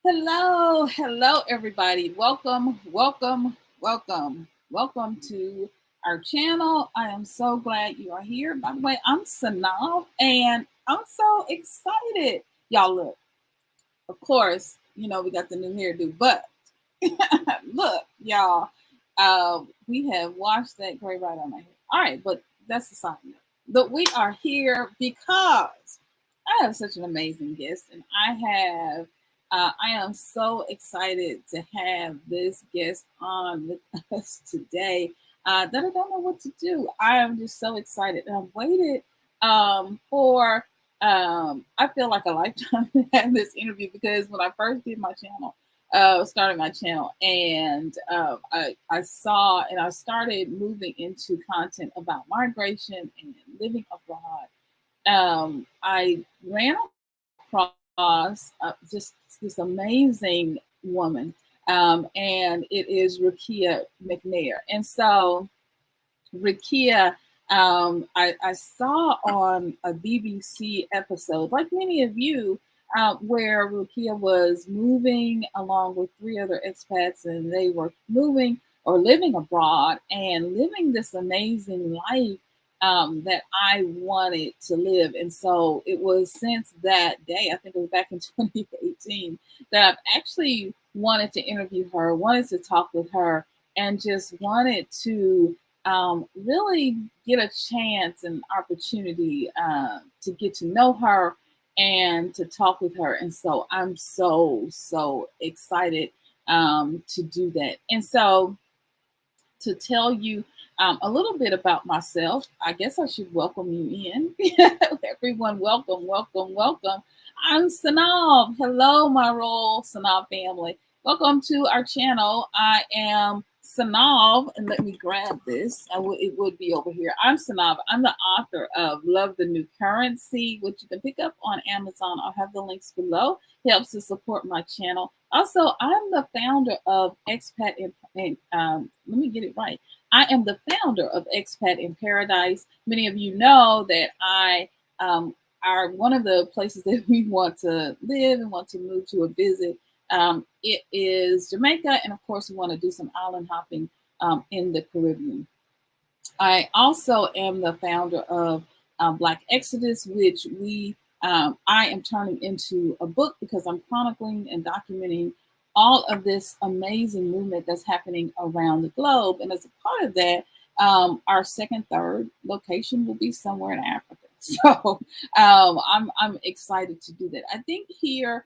Hello, everybody. Welcome to our channel. I am so glad you are here. By the way, I'm SYNOLVE, and I'm so excited. Y'all, look, of course, we got the new hairdo, but look, y'all, we have washed that gray right on my head. All right, but that's a side note. But we are here because I have such an amazing guest, and I am so excited to have this guest on with us today that I don't know what to do. I am just so excited. And I've waited for, I feel like a lifetime to have this interview because when I first did my channel, started my channel, and I saw and I started moving into content about migration and living abroad. I ran across just this amazing woman, and it is Ruykia McNair. And so, Rwanda, I saw on a BBC episode, like many of you, where Rukiya was moving along with three other expats, and they were moving or living abroad and living this amazing life that I wanted to live. And so it was since that day, I think it was back in 2018, that I've actually wanted to interview her, wanted to talk with her, and just wanted to really get a chance and opportunity to get to know her and to talk with her. And so I'm so excited to do that. And so to tell you a little bit about myself, I guess I should welcome you in. Everyone, welcome. I'm SYNOLVE. Hello, my Royal SYNOLVE family. Welcome to our channel. I am SYNOLVE, and let me grab this. It would be over here. I'm SYNOLVE. I'm the author of Love the New Currency, which you can pick up on Amazon. I'll have the links below. It helps to support my channel. Also, I'm the founder of Expat let me get it right. I am the founder of Expat in Paradise. Many of you know that I are one of the places that we want to live and want to move to or visit. It is Jamaica, and of course, we want to do some island hopping in the Caribbean. I also am the founder of Black Exodus, which I am turning into a book because I'm chronicling and documenting all of this amazing movement that's happening around the globe. And as a part of that, our third location will be somewhere in Africa. So I'm excited to do that. I think here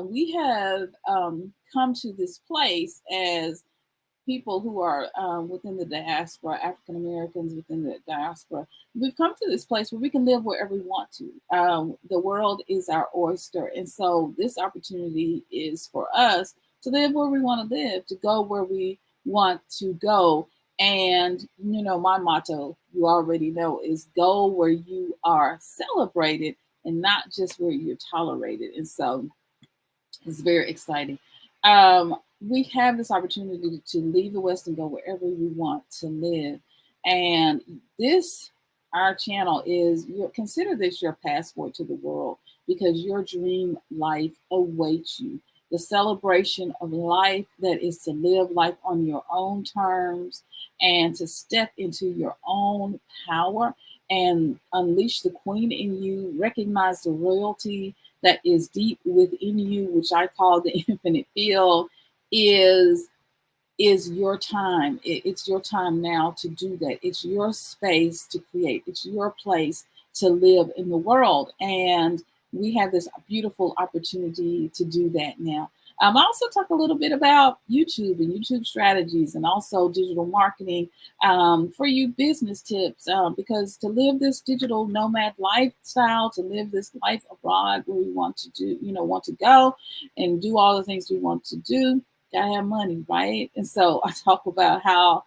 we have come to this place as people who are within the diaspora, African Americans within the diaspora. We've come to this place where we can live wherever we want to. The world is our oyster. And so this opportunity is for us to live where we want to live, to go where we want to go. And, my motto, you already know, is go where you are celebrated and not just where you're tolerated. And so it's very exciting. We have this opportunity to leave the West and go wherever we want to live. And our channel consider this your passport to the world, because your dream life awaits you. The celebration of life that is to live life on your own terms and to step into your own power and unleash the queen in you, recognize the royalty that is deep within you, which I call the infinite field, is your time. It's your time now to do that. It's your space to create. It's your place to live in the world. And we have this beautiful opportunity to do that now. I also talk a little bit about YouTube and YouTube strategies, and also digital marketing for you, business tips, because to live this digital nomad lifestyle, to live this life abroad where we want to go and do all the things we want to do, gotta have money, right? And so I talk about how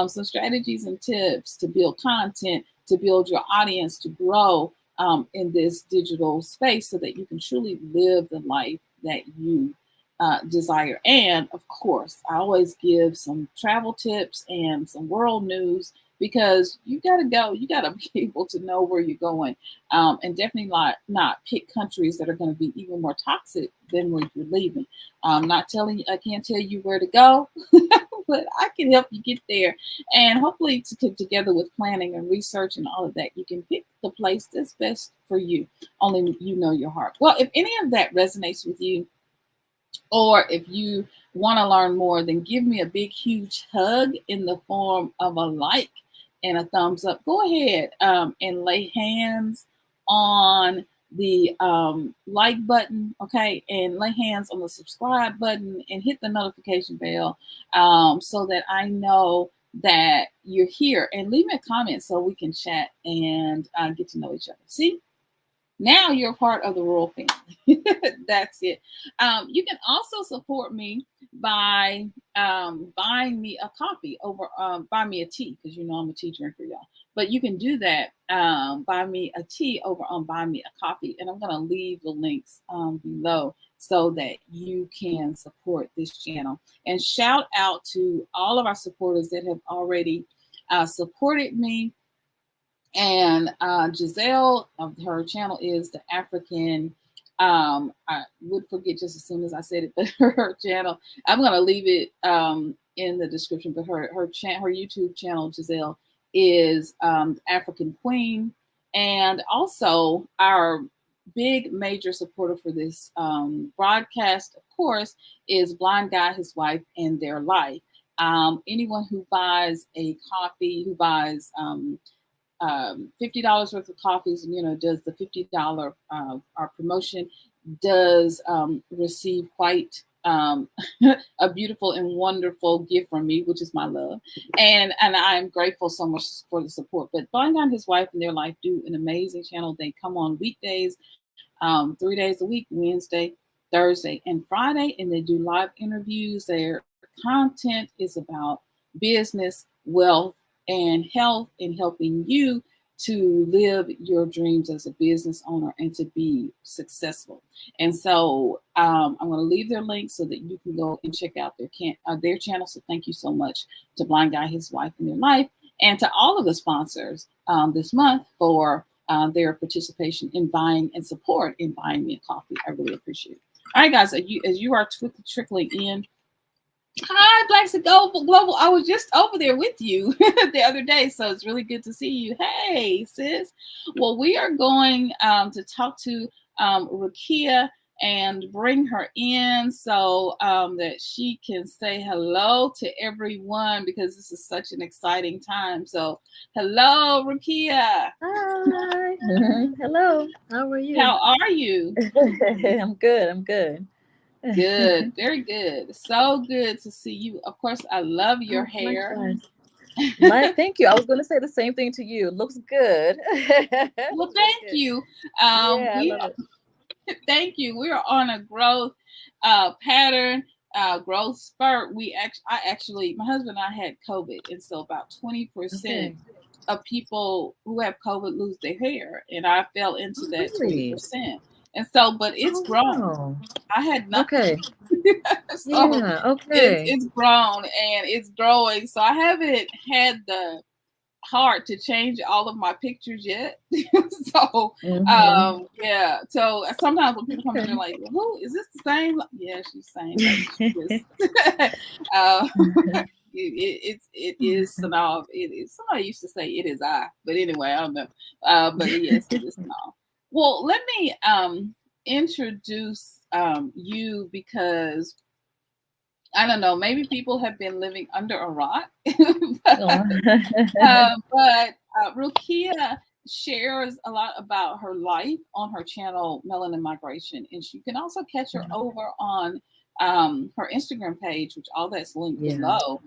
some strategies and tips to build content, to build your audience, to grow in this digital space so that you can truly live the life that you desire. And of course, I always give some travel tips and some world news, because you got to go. You got to be able to know where you're going, and definitely not pick countries that are going to be even more toxic than where you're leaving. Not telling you, I can't tell you where to go, but I can help you get there. And hopefully, together with planning and research and all of that, you can pick the place that's best for you. Only you know your heart. Well, if any of that resonates with you, or if you want to learn more, then give me a big, huge hug in the form of a like and a thumbs up. Go ahead and lay hands on the like button, okay? And lay hands on the subscribe button and hit the notification bell so that I know that you're here. And leave me a comment so we can chat and get to know each other. See? Now you're a part of the royal family. That's it. You can also support me by buying me a coffee over, buy me a tea, because you know I'm a tea drinker, y'all. But you can do that. Buy me a tea over on Buy Me a Coffee. And I'm going to leave the links below so that you can support this channel. And shout out to all of our supporters that have already supported me. And Giselle, her channel is the African. I would forget just as soon as I said it, but her channel, I'm going to leave it in the description. But her YouTube channel, Giselle, is African Queen, and also our big major supporter for this broadcast, of course, is Blind Guy, his wife, and their life. Anyone who buys a coffee, who buys $50 worth of coffees, and does the $50 our promotion, does receive quite a beautiful and wonderful gift from me, which is my love, and I'm grateful so much for the support. But Blind Guy and his wife and their life do an amazing channel. They come on weekdays, 3 days a week, Wednesday, Thursday, and Friday, and they do live interviews. Their content is about business, wealth, and health, and helping you to live your dreams as a business owner and to be successful. And so I'm going to leave their links so that you can go and check out their channel. So thank you so much to Blind Guy, his wife, and their life, and to all of the sponsors this month for their participation in buying and support in buying me a coffee. I really appreciate it. All right, guys, as you are trickling in. Hi, Blacks and Global. I was just over there with you the other day, so it's really good to see you. Hey, sis. Well, we are going to talk to Rukiya and bring her in so that she can say hello to everyone, because this is such an exciting time. So, hello, Rukiya. Hi. Hello. How are you? How are you? I'm good. I'm good. Good, very good. So good to see you. Of course, I love your Oh, hair. likewise. Thank you. I was going to say the same thing to you. Looks good. Well, Looks really thank good. you. Yeah, I We love it. thank you. We are on a growth pattern, growth spurt. I actually, my husband and I had COVID, and so about 20% Okay. of people who have COVID lose their hair, and I fell into Oh, that really? 20%. And so, but it's Oh, grown. wow. I had nothing. Okay. So Yeah. it's Okay. it's grown and it's growing. So I haven't had the heart to change all of my pictures yet. So Mm-hmm. yeah. So sometimes when people come in, they're Okay. like, "Who is this the same?" Yeah, she's the same lady. She is. uh, it is SYNOLVE. It is. Somebody used to say it is I, but anyway, I don't know. But yes, it is SYNOLVE. Well, let me introduce you, because I don't know, maybe people have been living under a rock. Oh. But Rukiya shares a lot about her life on her channel, Melanin Migration. And you can also catch her over on her Instagram page, which all that's linked Yeah. below.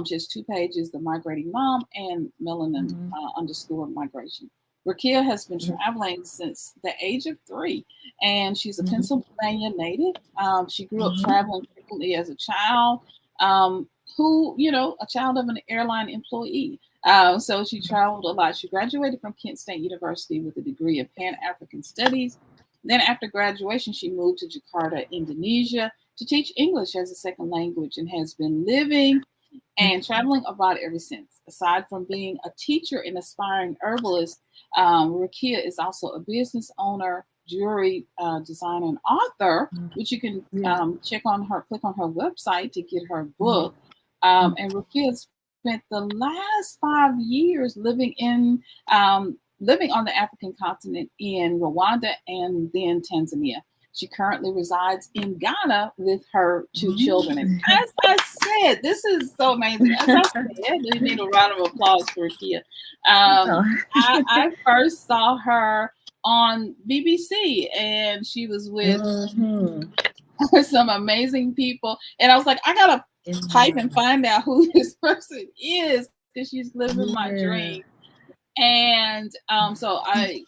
Just two pages, the Migrating Mom and Melanin Mhm. underscore migration. Rukiya has been Mhm. traveling since the age of 3, and she's a Mhm. Pennsylvania native. She grew up Mhm. traveling frequently as a child, a child of an airline employee. So she traveled a lot. She graduated from Kent State University with a degree of Pan-African Studies. Then after graduation, she moved to Jakarta, Indonesia, to teach English as a second language, and has been living and traveling abroad ever since. Aside from being a teacher and aspiring herbalist, Rukiya is also a business owner, jewelry designer, and author, which you can click on her website to get her book. And Rukiya spent the last 5 years living on the African continent in Rwanda and then Tanzania. She currently resides in Ghana with her 2 children. And as I said, this is so amazing. As I said, we need a round of applause for Rukiya. I first saw her on BBC, and she was with some amazing people. And I was like, I gotta type and find out who this person is, because she's living my dream. And so I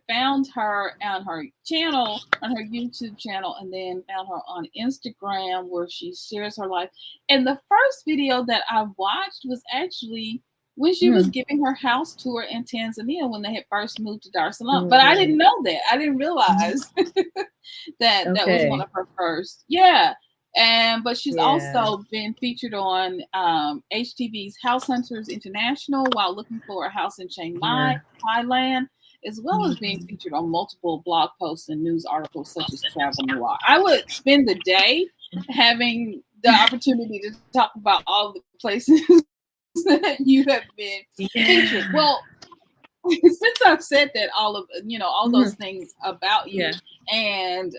found her on her channel, on her YouTube channel, and then found her on Instagram, where she shares her life. And the first video that I watched was actually when she was giving her house tour in Tanzania when they had first moved to Dar es Salaam. But I didn't know that. I didn't realize that was one of her first. Yeah. But she's also been featured on HTV's House Hunters International while looking for a house in Chiang Mai, Thailand, as well as being featured on multiple blog posts and news articles such as Travel Noir. I would spend the day having the opportunity to talk about all the places that you have been featured. Well, since I've said that, all those things about you and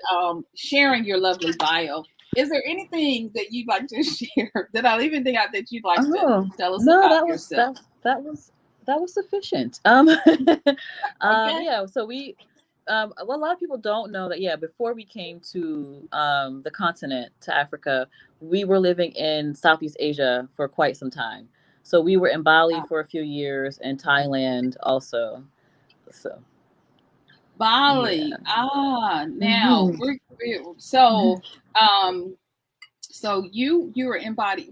sharing your lovely bio, is there anything that you'd like to share that you'd like to tell us about yourself? That was sufficient. Yeah. So we, well, a lot of people don't know that. Yeah, before we came to the continent, to Africa, we were living in Southeast Asia for quite some time. So we were in Bali for a few years, and Thailand also. So Bali. Now so you were in Bali.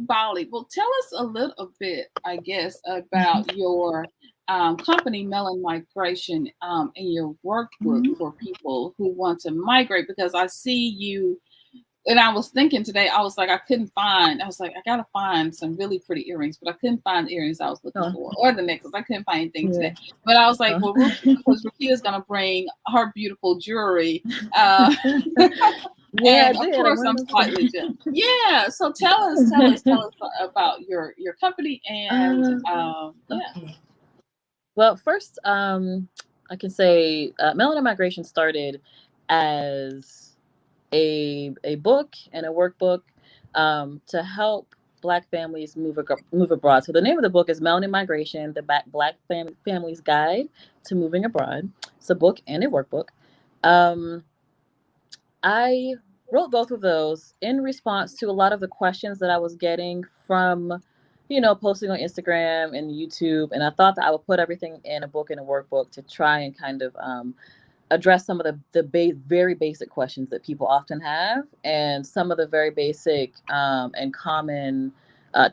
Well, tell us a little bit, I guess, about your company, Melanin Migration, and your workbook for people who want to migrate, because I see you. And I was thinking today, I was like, I gotta find some really pretty earrings, but I couldn't find the earrings I was looking for, or the necklace. I couldn't find anything today. But I was like, well, because Rukiya's gonna bring her beautiful jewelry. And of course, I'm slightly jealous. Yeah. So tell us about your company and Well, first, I can say Melanin Migration started as a book and a workbook to help Black families move abroad. So the name of the book is Melanin Migration: The Black Family's Guide to Moving Abroad. It's a book and a workbook. I wrote both of those in response to a lot of the questions that I was getting from, posting on Instagram and YouTube. And I thought that I would put everything in a book and a workbook to try and kind of address some of the very basic questions that people often have, and some of the very basic and common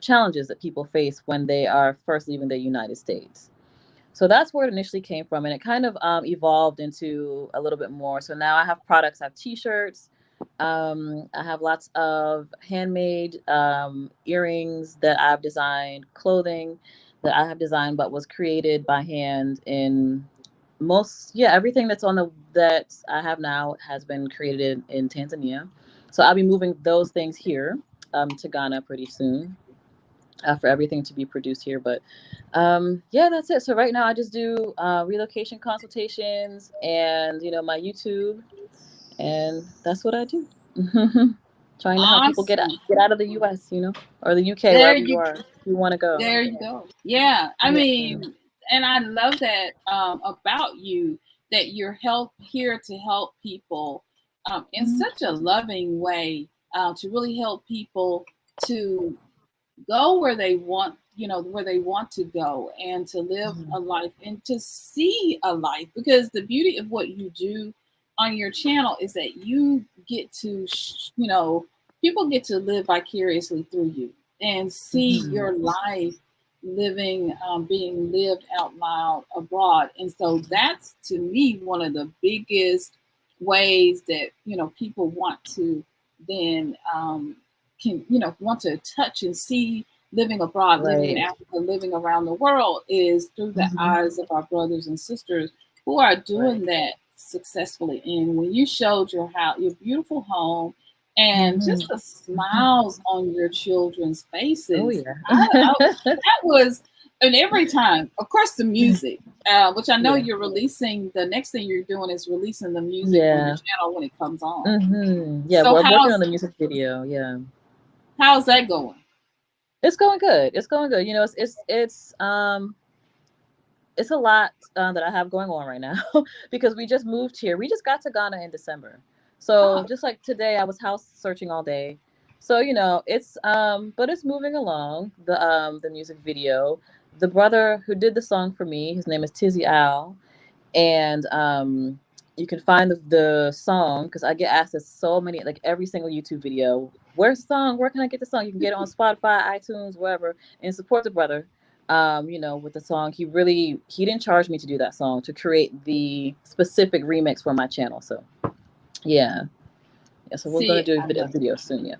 challenges that people face when they are first leaving the United States. So that's where it initially came from, and it kind of evolved into a little bit more. So now I have products. I have T-shirts. I have lots of handmade earrings that I've designed, clothing that I have designed, but was created by hand in everything that I have now has been created in Tanzania. So I'll be moving those things here to Ghana pretty soon for everything to be produced here. But that's it. So right now I just do relocation consultations and my YouTube, and that's what I do. Trying to help people get out of the US, or the UK, wherever you are, if you want to go. There you go. Yeah, I mean, and I love that about you, that you're here to help people in such a loving way, to really help people to go where they want to go, and to live a life and to see a life. Because the beauty of what you do on your channel is that you get to, people get to live vicariously through you and see your life being lived out loud abroad. And so that's, to me, one of the biggest ways that people want to then want to touch and see living abroad, living in Right. Africa, living around the world is through the eyes of our brothers and sisters who are doing Right. that successfully. And when you showed your house, your beautiful home, and just the smiles on your children's Oh faces, yeah. that was, and every time, of course, the music, which I know Yeah. you're releasing. The next thing you're doing is releasing the music from your Yeah. channel when it comes on. Yeah, So well, I'm working on the music video. Yeah. how's that going? It's going good. It's going good. You know, it's a lot that I have going on right now because we just moved here. We just got to Ghana in December. So Oh, just like today I was house searching all day. So, it's but it's moving along, the music video. The brother who did the song for me, his name is Tizzy Al, and you can find the song because I get asked this so many, like every single YouTube video, where's the song, where can I get the song? You can get it on Spotify, iTunes, wherever, and support the brother. With the song, he didn't charge me to do that song, to create the specific remix for my channel. So yeah, so we're gonna see, do I a love it. video soon. Yeah.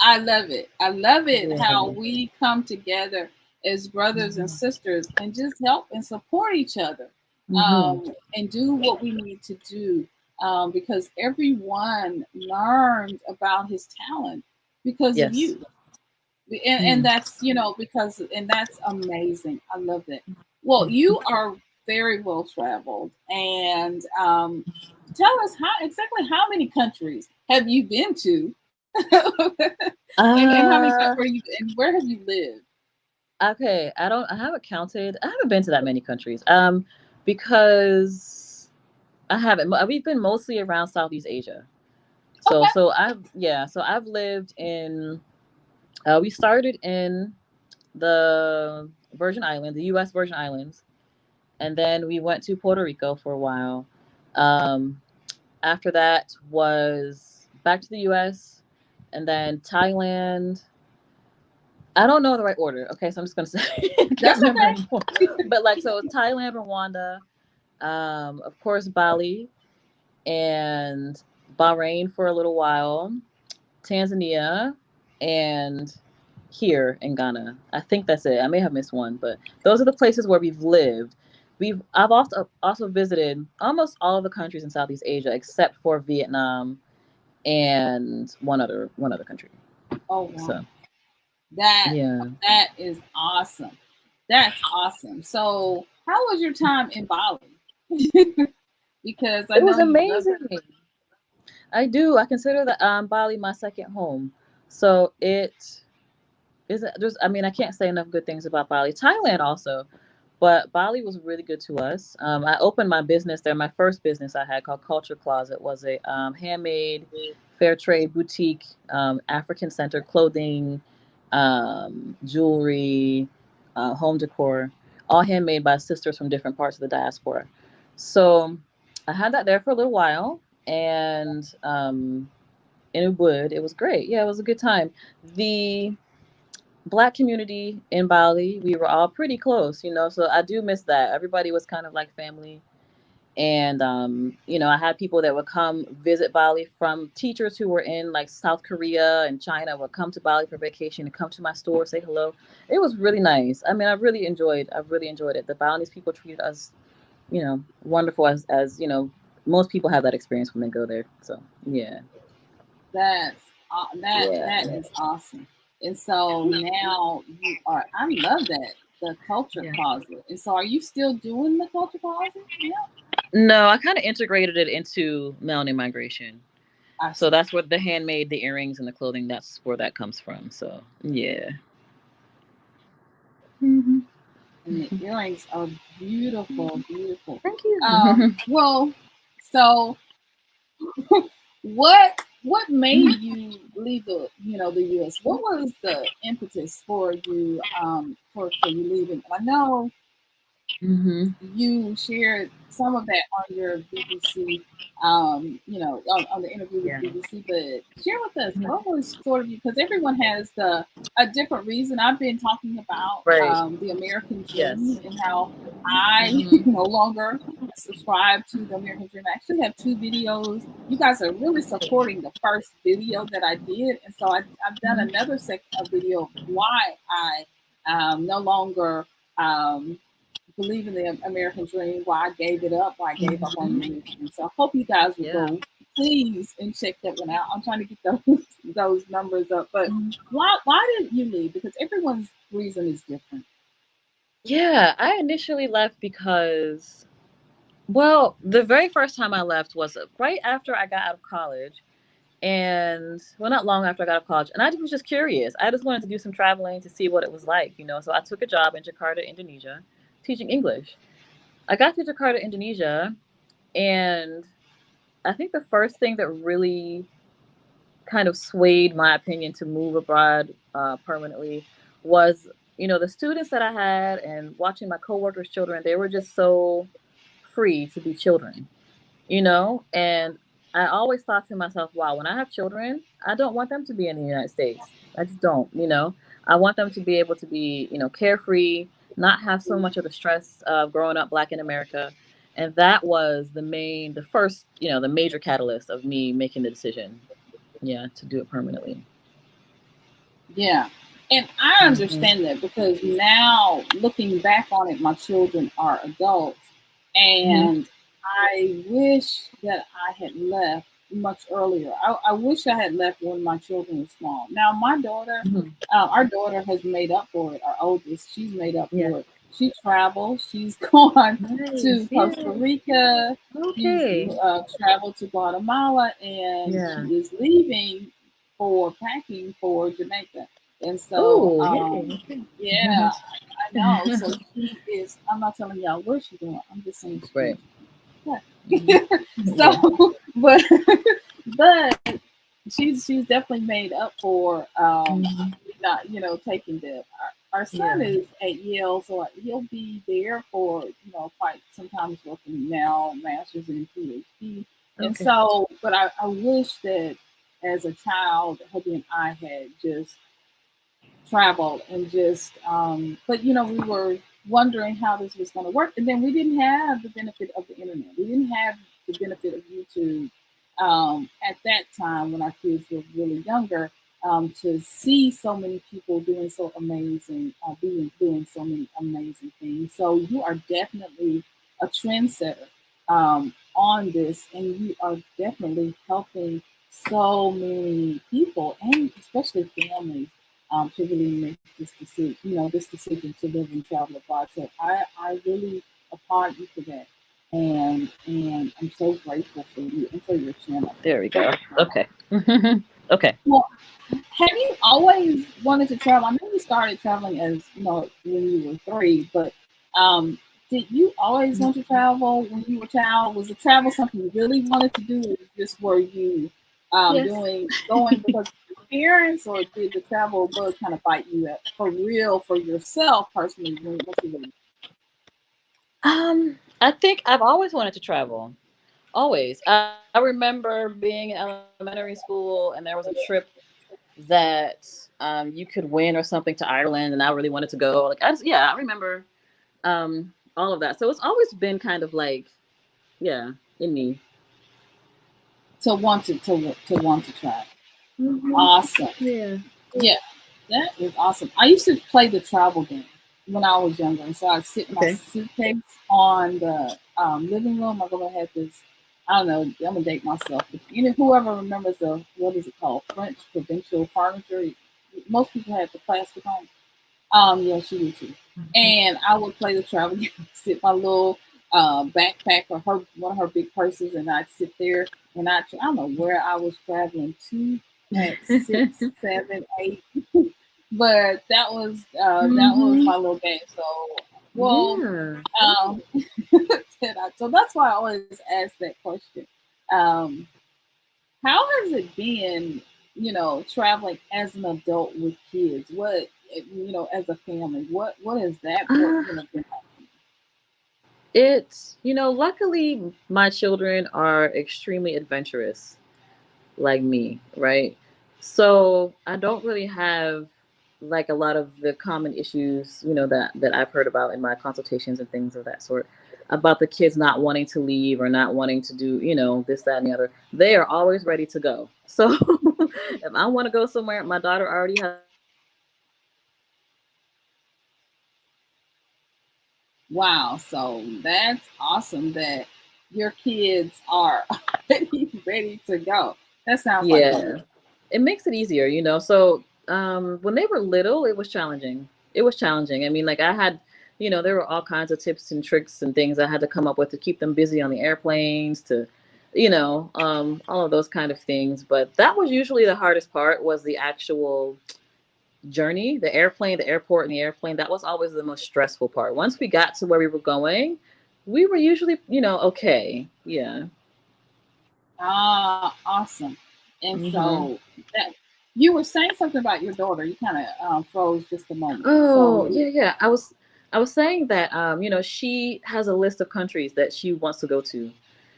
I love it. I love it Yeah. how we come together as brothers and sisters and just help and support each other, Hmm. and do what we need to do, because everyone learned about his talent because of Yes. you. And Mm. that's, because, and that's amazing. I love that. Well, you are very well traveled, and tell us how many countries have you been to? And how many Uh, where you and where have you lived? okay. I haven't counted. I haven't been to that many countries. Because I haven't. We've been mostly around Southeast Asia. So Okay, so I've lived in. We started in the Virgin Islands, the U.S. Virgin Islands, and then we went to Puerto Rico for a while. Um, After that was back to the U.S. and then Thailand. I don't know the right order. Okay, so I'm just gonna say I can't that's remember okay. anymore. But like, so Thailand, Rwanda, of course Bali, and Bahrain for a little while, Tanzania, and here in Ghana. I think that's it. I may have missed one, but those are the places where we've lived. I've also visited almost all of the countries in Southeast Asia except for Vietnam and one other country. Oh wow, So that yeah, that is awesome. That's awesome. So, how was your time in Bali? Because I it was know you love it. amazing. I do. I consider the Bali my second home. So it is. There's. I mean, I can't say enough good things about Bali. Thailand also, but Bali was really good to us. I opened my business there. My first business I had, called Culture Closet, was a handmade, fair trade boutique, African centered clothing, jewelry, home decor, all handmade by sisters from different parts of the diaspora. So I had that there for a little while, and it was great. Yeah, it was a good time. The Black community in Bali, we were all pretty close, so I do miss that. Everybody was kind of like family. And I had people that would come visit Bali, from teachers who were in like South Korea and China, would come to Bali for vacation and come to my store, say hello. It was really nice. I mean, I really enjoyed it. The Balinese people treated us, wonderful, as most people have that experience when they go there. So yeah. That's that Yeah. is awesome. And so now you are. I love that, the culture Yeah. closet. And so, are you still doing the culture closet? Yeah, No, I kind of integrated it into Melanin Migration. I So see. that's where the handmade, the earrings and the clothing, that's where that comes from. So yeah. Hmm. And the earrings are beautiful, beautiful. Thank you. Well, so what made you leave the U.S.? What was the impetus for you, for you leaving? I know You shared some of that on your BBC, on the interview with Yeah. BBC. But share with us Mhm. what was sort of you, because everyone has a different reason. I've been talking about Right. the American dream Yes. and how I Hmm. no longer subscribe to the American dream. I actually have two videos. You guys are really supporting the first video that I did, and so I've done another video of why I no longer. Believe in the American dream, why I gave it up, why I gave up on the Hmm. American dream. So I hope you guys will Yeah. go, please, and check that one out. I'm trying to get those numbers up. But why did you leave? Because everyone's reason is different. Yeah, I initially left because, well, the very first time I left was right after I got out of college. And, well, not long after I got out of college. And I was just curious. I just wanted to do some traveling to see what it was like, you know. So I took a job in Jakarta, Indonesia, teaching English. I got to Jakarta, Indonesia, and I think the first thing that really kind of swayed my opinion to move abroad permanently was, you know, the students that I had and watching my coworkers' children. They were just so free to be children, you know? And I always thought to myself, wow, when I have children, I don't want them to be in the United States. I just don't, you know? I want them to be able to be, you know, carefree, not have so much of the stress of growing up Black in America. And that was the first, you know, the major catalyst of me making the decision, yeah, to do it permanently. Yeah. And I Hmm. understand that because now looking back on it, my children are adults. Hmm. And I wish that I had left much earlier. I wish I had left when my children were small. Now, my daughter, Hmm. our daughter has made up for it. Our oldest, she's made up Yeah. for it. She travels. She's gone to Nice. Costa Yay. Rica. She's Okay. traveled to Guatemala, and she Yeah. is leaving for packing for Jamaica. And so, Oh, yay. yeah, I know. So Okay. she is. I'm not telling y'all where she's going. I'm just saying she's Right. going. Yeah. Mhm. Yeah. So, but but she's definitely made up for Mhm. not taking the. Our son Yeah. is at Yale, so he'll be there for quite sometimes working now, masters and PhD, and Okay. so. But I wish that as a child, Hubby and I had just traveled and just but we were wondering how this was going to work, and then we didn't have the benefit of the internet, we didn't have the benefit of YouTube at that time when our kids were really younger, to see so many people doing so amazing doing so many amazing things. So you are definitely a trendsetter on this, and you are definitely helping so many people and especially families to really make this decision to live and travel abroad. So I really applaud you for that, and I'm so grateful for you and for your channel. There we go. Okay. Okay. Well, have you always wanted to travel? I know you started traveling as when you were 3, but um, did you always want to travel when you were a child? Was the travel something you really wanted to do, or just were you Yes. doing going because of your parents, or did the travel bug kind of bite you at, for real for yourself personally when once you really? I think I've always wanted to travel. Always. I remember being in elementary school and there was a trip that you could win or something to Ireland, and I really wanted to go. Like I remember all of that. So it's always been kind of like, yeah, in me. To want to travel? Hmm. Awesome. Yeah. Yeah, that is awesome. I used to play the travel game when I was younger. And so I'd sit my Okay. suitcase on the living room. My grandma had this, I don't know, I'm going to date myself. But whoever remembers what is it called? French provincial furniture. Most people had the plastic home. Yeah, she did too. And I would play the travel game, sit my little backpack or one of her big purses, and I'd sit there and I don't know where I was traveling to at 6, 7, 8, but that was Hmm. my little game. So, well, Yeah. um, so that's why I always ask that question. Um, how has it been, traveling as an adult with kids? What, as a family, what has that, Uh, been like? It's, luckily my children are extremely adventurous like me, right? So I don't really have like a lot of the common issues, that I've heard about in my consultations and things of that sort about the kids not wanting to leave or not wanting to do, this, that, and the other. They are always ready to go. So if I want to go somewhere, my daughter already has a list of countries that she wants to go to. Wow, so that's awesome that your kids are ready to go. That sounds like fun. Yeah, it makes it easier, So when they were little, it was challenging. It was challenging. I mean, like I had, there were all kinds of tips and tricks and things I had to come up with to keep them busy on the airplanes, to, all of those kind of things. But that was usually the hardest part, was the actual journey, the airplane, the airport, and the airplane. That was always the most stressful part. Once we got to where we were going, we were usually, okay. Yeah. Ah, awesome. And Hmm. so that you were saying something about your daughter. You kind of froze just a moment. Oh, So yeah, yeah. I was saying that she has a list of countries that she wants to go to,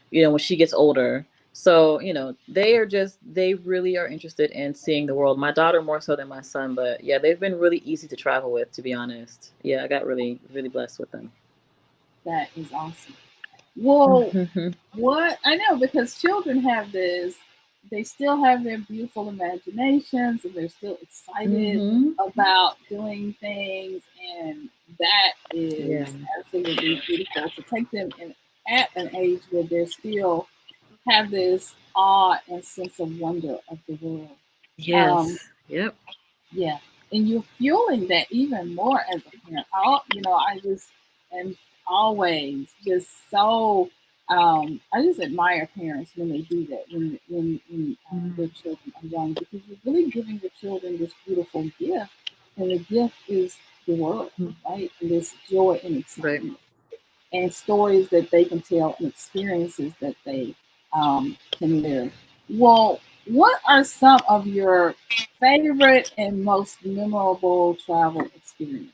when she gets older. So, they really are interested in seeing the world. My daughter more so than my son, but yeah, they've been really easy to travel with, to be honest. Yeah, I got really, really blessed with them. that is awesome. Well, Hmm. what I know, because children have this, they still have their beautiful imaginations and they're still excited Hmm. about doing things, and that Yeah. is absolutely beautiful to take them in at an age where they're still have this awe and sense of wonder of the world. Um, Yes. Yep. yeah, and you're fueling that even more as a parent. I just am always just so. I just admire parents when they do that when their Mhm. children are young, because you're really giving your children this beautiful gift, and the gift is the world, right? And this joy and Right. excitement, and stories that they can tell, and experiences that they can live. Well, what are some of your favorite and most memorable travel experiences?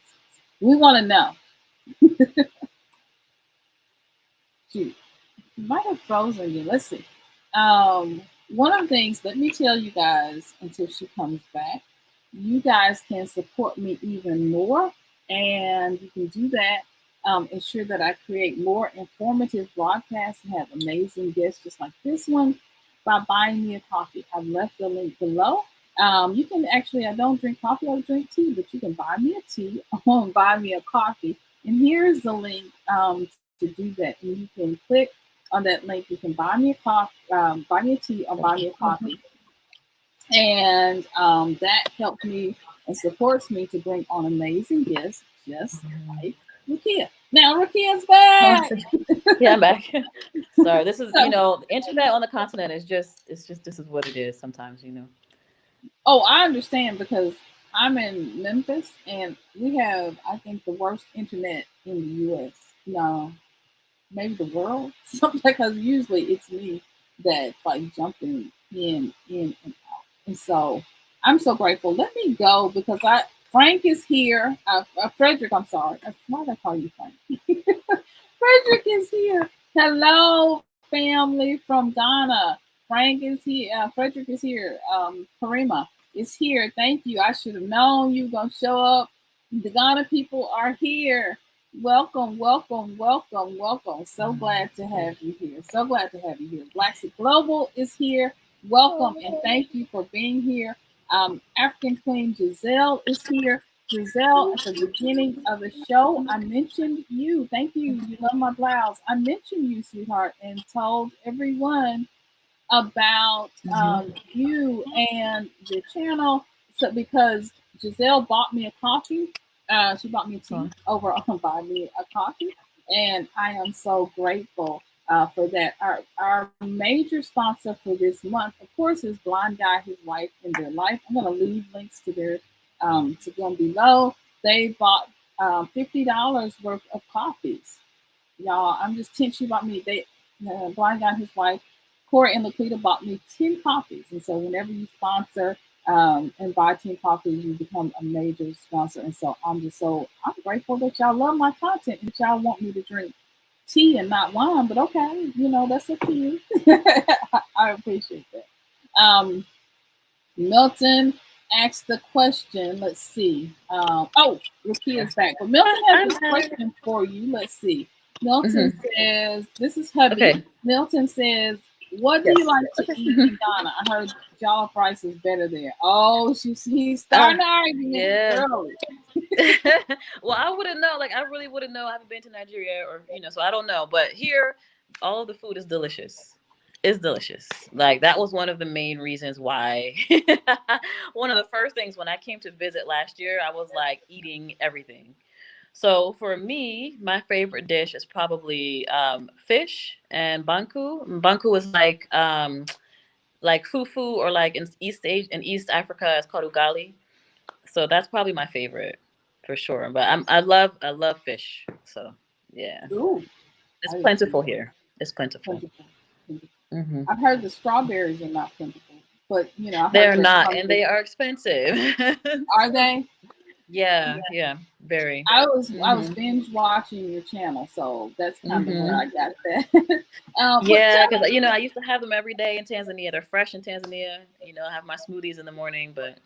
We want to know. Shoot, you might have frozen you. Let's see. One of the things, let me tell you guys until she comes back, you guys can support me even more. And you can do that. Ensure that I create more informative broadcasts and have amazing guests just like this one by buying me a coffee. I've left the link below. You can actually, I don't drink coffee, I drink tea, but you can buy me a tea or buy me a coffee. And here's the link to do that. And you can click on that link. You can buy me a coffee, buy me a tea, or buy me a coffee, and that helps me and supports me to bring on amazing guests, just Mhm. like Rukiya. Now Rukiya's back. Yeah, I'm back. Sorry, this is, So, the internet on the continent is just this is what it is sometimes. oh, I understand because I'm in Memphis and we have, I think, the worst internet in the U.S. No, maybe the world. Something, because usually it's me that like jumping in and out. And so I'm so grateful. Let me go because I Frank is here. Frederick, I'm sorry. Why did I call you Frank? Frederick is here. Hello, family from Ghana. Frank is here. Frederick is here. Karima is here. Thank you. I should have known you were gonna show up. The Ghana people are here. Welcome, welcome, welcome, welcome. So glad to have you here. So glad to have you here. Black Sea Global is here. Welcome and thank you for being here. African Queen Giselle is here. Giselle, at the beginning of the show, I mentioned you. Thank you. You love my blouse. I mentioned you, sweetheart, and told everyone about Hmm. you and the channel. So because Giselle bought me a coffee, she bought me tea Oh, over on buy me a coffee, and I am so grateful for that. Our major sponsor for this month, of course, is Blind Guy, his wife, and their life. I'm going to leave links to their to them below. They bought $50 worth of coffees, y'all. I'm just 10. She bought me. They Blind Guy and his wife, Corey and Laquita, bought me 10 copies. And so whenever you sponsor and buy 10 copies, you become a major sponsor. And so I'm grateful that y'all love my content and y'all want me to drink tea and not wine, but okay, that's up to you. I appreciate that. Milton asked the question. Let's see. Rukiya is back. But Milton has this question for you. Let's see. Milton says, this is hubby. Okay. Milton says, what do you like to eat in Ghana? I heard jollof rice is better there. Oh, he's starting an argument. Yeah. Well, I wouldn't know. Like, I really wouldn't know. I haven't been to Nigeria or, so I don't know. But here, all of the food is delicious. It's delicious. Like, that was one of the main reasons why. One of the first things when I came to visit last year, I was like eating everything. So for me, my favorite dish is probably fish and banku. Banku is like fufu, or like in East Africa, it's called ugali. So that's probably my favorite for sure. But I love fish. So yeah, Ooh, it's plentiful here. It's plentiful. Mm-hmm. I've heard the strawberries are not plentiful, but they're not, and they are expensive. Are they? Yeah, very. I was binge watching your channel, so that's kind of where I got that. Yeah, because I used to have them every day in Tanzania. They're fresh in Tanzania. I have my smoothies in the morning, but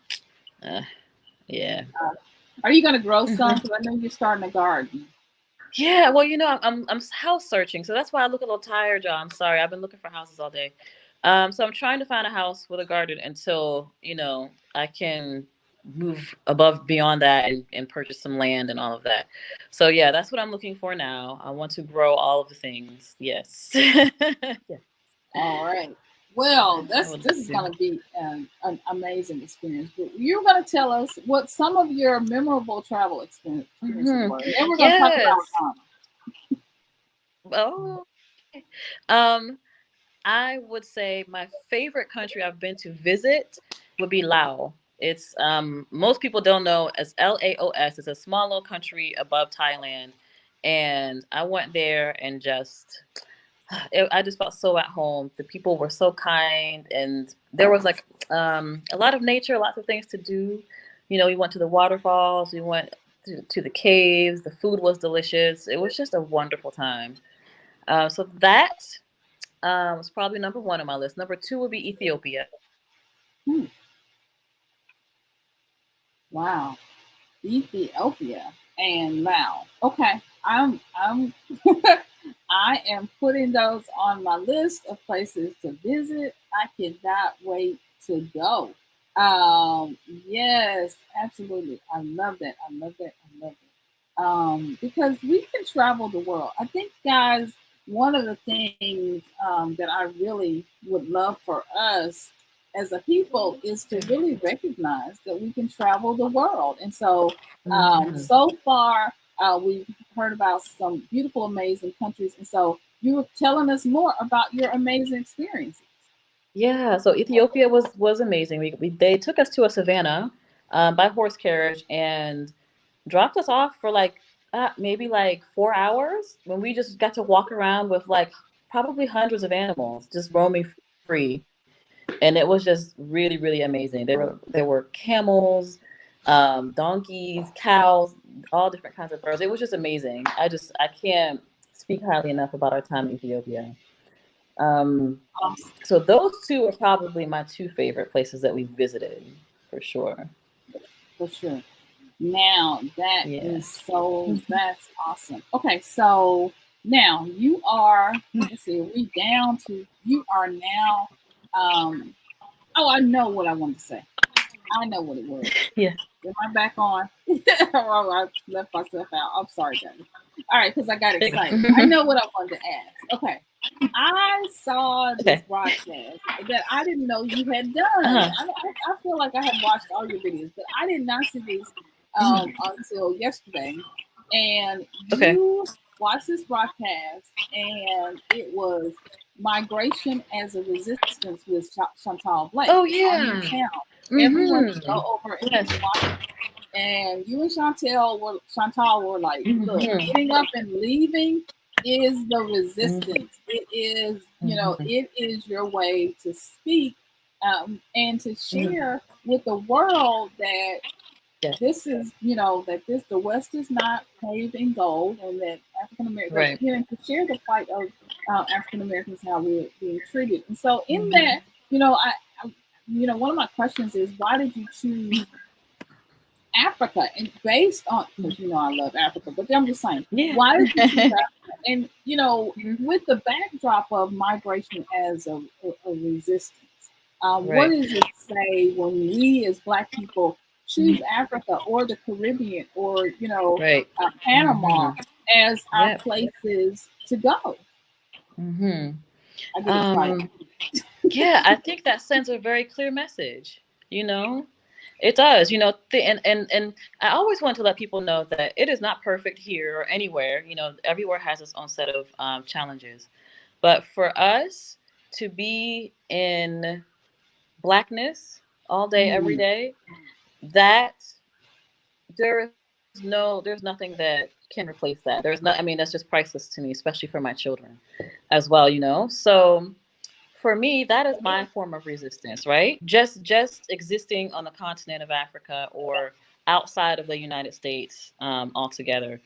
yeah. Are you gonna grow some? Because I know you're starting a garden. Yeah, well, I'm house searching, so that's why I look a little tired, y'all. I'm sorry, I've been looking for houses all day. So I'm trying to find a house with a garden until I can move beyond that and purchase some land and all of that. So yeah, that's what I'm looking for now. I want to grow all of the things. Yes. Yeah. All right. Well, this is going to be an amazing experience. But you're going to tell us what some of your memorable travel experiences were. And then we're going to talk about Ghana. I would say my favorite country I've been to visit would be Laos. It's most people don't know as Laos. It's a small little country above Thailand, and I went there and I just felt so at home. The people were so kind, and there was like a lot of nature, lots of things to do. We went to the waterfalls, we went to the caves. The food was delicious. It was just a wonderful time. So that was probably number one on my list. Number two would be Ethiopia. Wow, Ethiopia and Laos. Okay, I'm I am putting those on my list of places to visit. I cannot wait to go. Yes, absolutely. I love that. I love that. I love it. Because we can travel the world. I think, guys, one of the things that I really would love for us as a people is to really recognize that we can travel the world. And so, so far, we've heard about some beautiful, amazing countries. And so you were telling us more about your amazing experiences. Yeah, so Ethiopia was amazing. They took us to a savannah by horse carriage and dropped us off for maybe 4 hours, when we just got to walk around with probably hundreds of animals just roaming free. And it was just really, really amazing. There were camels, donkeys, cows, all different kinds of birds. It was just amazing. I can't speak highly enough about our time in Ethiopia. So those two are probably my two favorite places that we visited, for sure. For sure. Now that's awesome. Okay, so now you are, let's see, you are now, I know what I wanted to say. I know what it was. Yeah. Am I back on? Oh, I left myself out. I'm sorry, guys. All right, because I got excited. I know what I wanted to ask. Okay. I saw this broadcast that I didn't know you had done. I feel like I had watched all your videos, but I did not see these until yesterday. And you watched this broadcast, and it was Migration as a Resistance with Chantal Blake. Oh, yeah. Everyone should go over and watch it. And you and Chantal were like, look, getting up and leaving is the resistance. It is, it is your way to speak and to share with the world that this is, the West is not paved in gold, and that African Americans, like Right. hearing to share the plight of African Americans, how we're being treated. And so in that, you know, one of my questions is, why did you choose Africa? And based on, because you know I love Africa, but I'm just saying, Yeah. why did you choose Africa? And you know, Mhm. with the backdrop of migration as a resistance, what Right. does it say when we as Black people choose Mhm. Africa or the Caribbean or Right. Panama as our Yep. places to go? hmm I get excited. Um, yeah, I think that sends a very clear message. You know, it does. You know, and I always want to let people know that it is not perfect here or anywhere. You know, everywhere has its own set of challenges. But for us to be in Blackness all day, every Mm, day, that there's nothing that can replace that. There's not, I mean, that's just priceless to me, especially for my children as well, you know? So for me, that is my form of resistance, right? Just existing on the continent of Africa or outside of the United States altogether.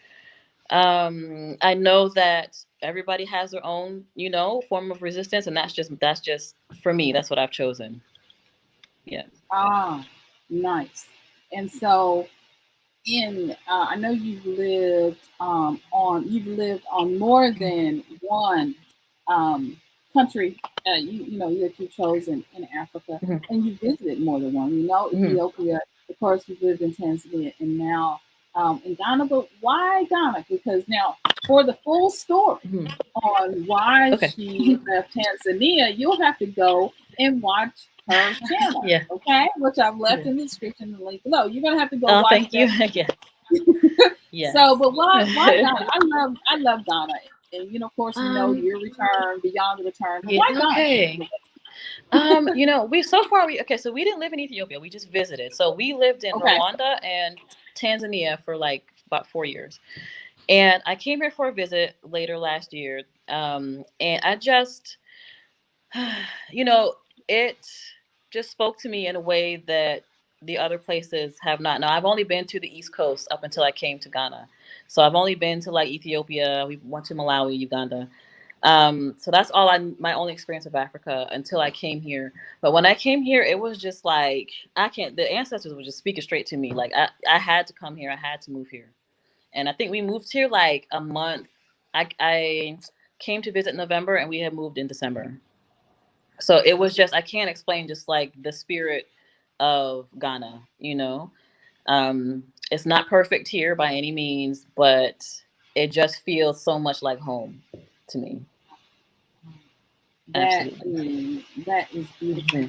I know that everybody has their own, you know, form of resistance, and that's just for me. That's what I've chosen. Yeah. ah, nice. And so in I know you've lived on more than one um, country. You know that you chose in Africa, hmm and you visited more than one. You know, hmm Ethiopia. Of course, you lived in Tanzania, and now in Ghana. But why Ghana? Because now, for the full story hmm on why Okay. she left Tanzania, you'll have to go and watch her channel. Yeah. Okay, which I've left Yeah. in the description, the link below. You're gonna have to go Oh, watch thank you. that. Yeah. Yes. So, but why Ghana? I love Ghana, and of course, we know um. your return, beyond the return. But Yeah. why Ghana? Okay. You know, so we didn't live in Ethiopia. We just visited. So we lived in Okay, Rwanda and Tanzania for like about 4 years. And I came here for a visit later last year. And I just, you know, it just spoke to me in a way that the other places have not. Now, I've only been to the East Coast up until I came to Ghana. So I've only been to like Ethiopia. We went to Malawi, Uganda. So that's my only experience of Africa until I came here. But when I came here, it was just like, the ancestors were just speaking straight to me. Like I had to come here. I had to move here. And I think we moved here like a month. I came to visit in November and we had moved in December. So it was just, I can't explain, just like the spirit of Ghana, you know? It's not perfect here by any means, but it just feels so much like home to me. that Absolutely. is that is beautiful, hmm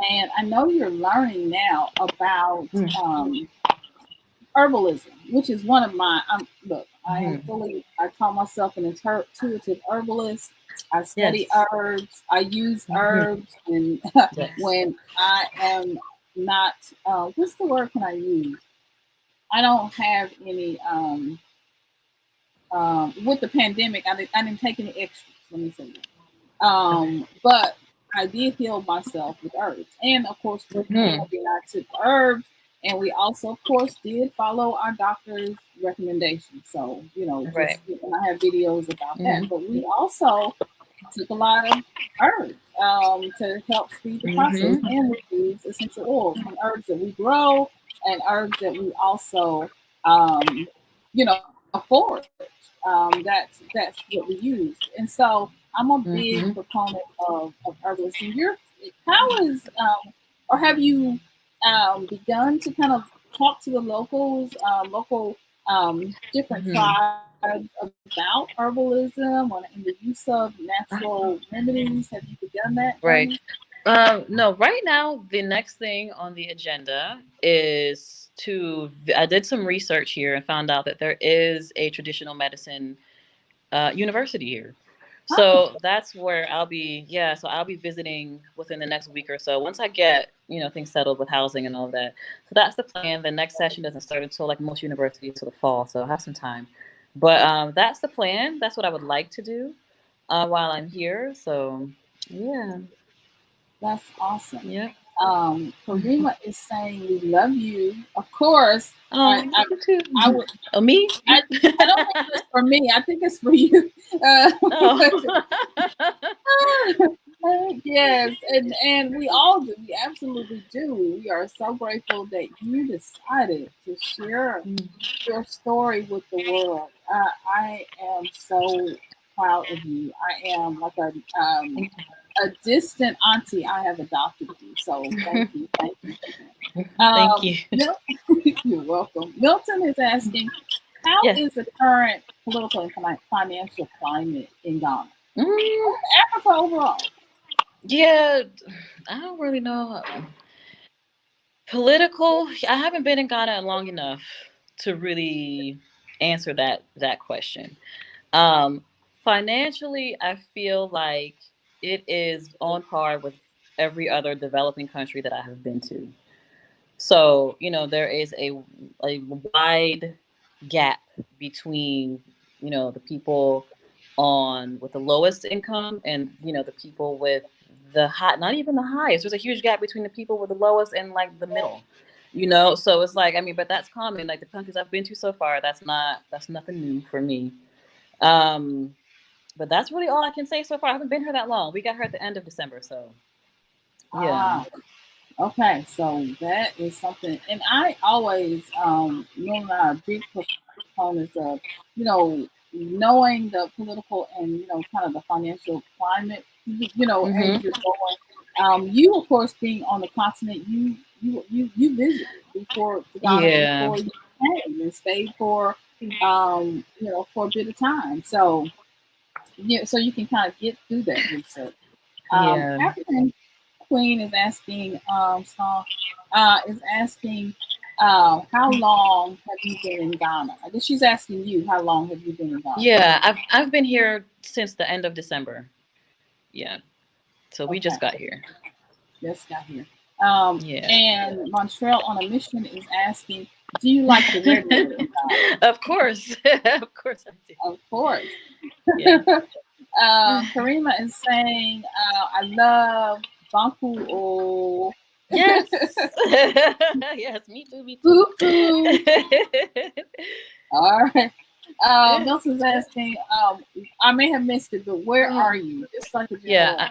and I know you're learning now about hmm herbalism, which is one of my. Look, hmm I call myself an intuitive herbalist. I study Yes. herbs. I use hmm herbs, and Yes. when I am not, what's the word can I use? I don't have any. With the pandemic, I didn't take any extras. Let me say that. Okay. But I did heal myself with herbs, and of course, with the hmm pandemic, I took herbs, and we also, of course, did follow our doctor's recommendations. So, just Right. and I have videos about that. hmm But we also took a lot of herbs to help speed the process, hmm and we use essential oils from herbs that we grow and herbs that we also, um, forage. That's what we use, and so I'm a big hmm proponent of herbalism. How is or have you begun to kind of talk to the local different hmm tribes about herbalism and the use of natural remedies? Have you begun that Right. journey? No, right now, the next thing on the agenda is I did some research here and found out that there is a traditional medicine university here. Oh, So that's where so I'll be visiting within the next week or so once I get, things settled with housing and all of that. So that's the plan. The next session doesn't start until like most universities till the fall, so I have some time. But that's the plan. That's what I would like to do while I'm here. So yeah. that's awesome. Yeah. Karima is saying we love you. Of course, Oh, you too. I would. Oh, me? I don't think it's for me. I think it's for you. Oh. Yes, and we all do. We absolutely do. We are so grateful that you decided to share your story with the world. I am so proud of you. I am like a distant auntie. I have adopted you. So thank you, thank you. Thank you. You're welcome. Milton is asking, how Yeah. is the current political and financial climate in Ghana? Mm, Africa overall. yeah, I don't really know. Political, I haven't been in Ghana long enough to really answer that question. Um, Financially, I feel like it is on par with every other developing country that I have been to. So, there is a wide gap between, the people on with the lowest income and, the people with the high, not even the highest. There's a huge gap between the people with the lowest and like the middle. So it's like, I mean, but that's common. Like the countries I've been to so far, that's nothing new for me. Um, but that's really all I can say so far. I haven't been here that long. We got here at the end of December, so yeah. Ah, okay. So that is something, and I always, you and I are big proponents of, knowing the political and kind of the financial climate. As Hmm. you're going, you of course being on the continent, you visited before to Ghana Yeah. before you came and stayed for, for a bit of time. So yeah, so you can kind of get through that research. Yeah. African Queen is asking, is asking, how long have you been in Ghana? I guess she's asking you, how long have you been in Ghana? Yeah, I've been here since the end of December. Yeah. So we Okay, just got here. just got here. Yeah. And Montreal on a Mission is asking, do you like the weather in Ghana? Of course. Of course I do. Of course. Yeah. Karima is saying, I love Banku O. Yes. Yes, me too, me too. Cuckoo. All right. Nelson's asking, I may have missed it, but where are you? Just like a general.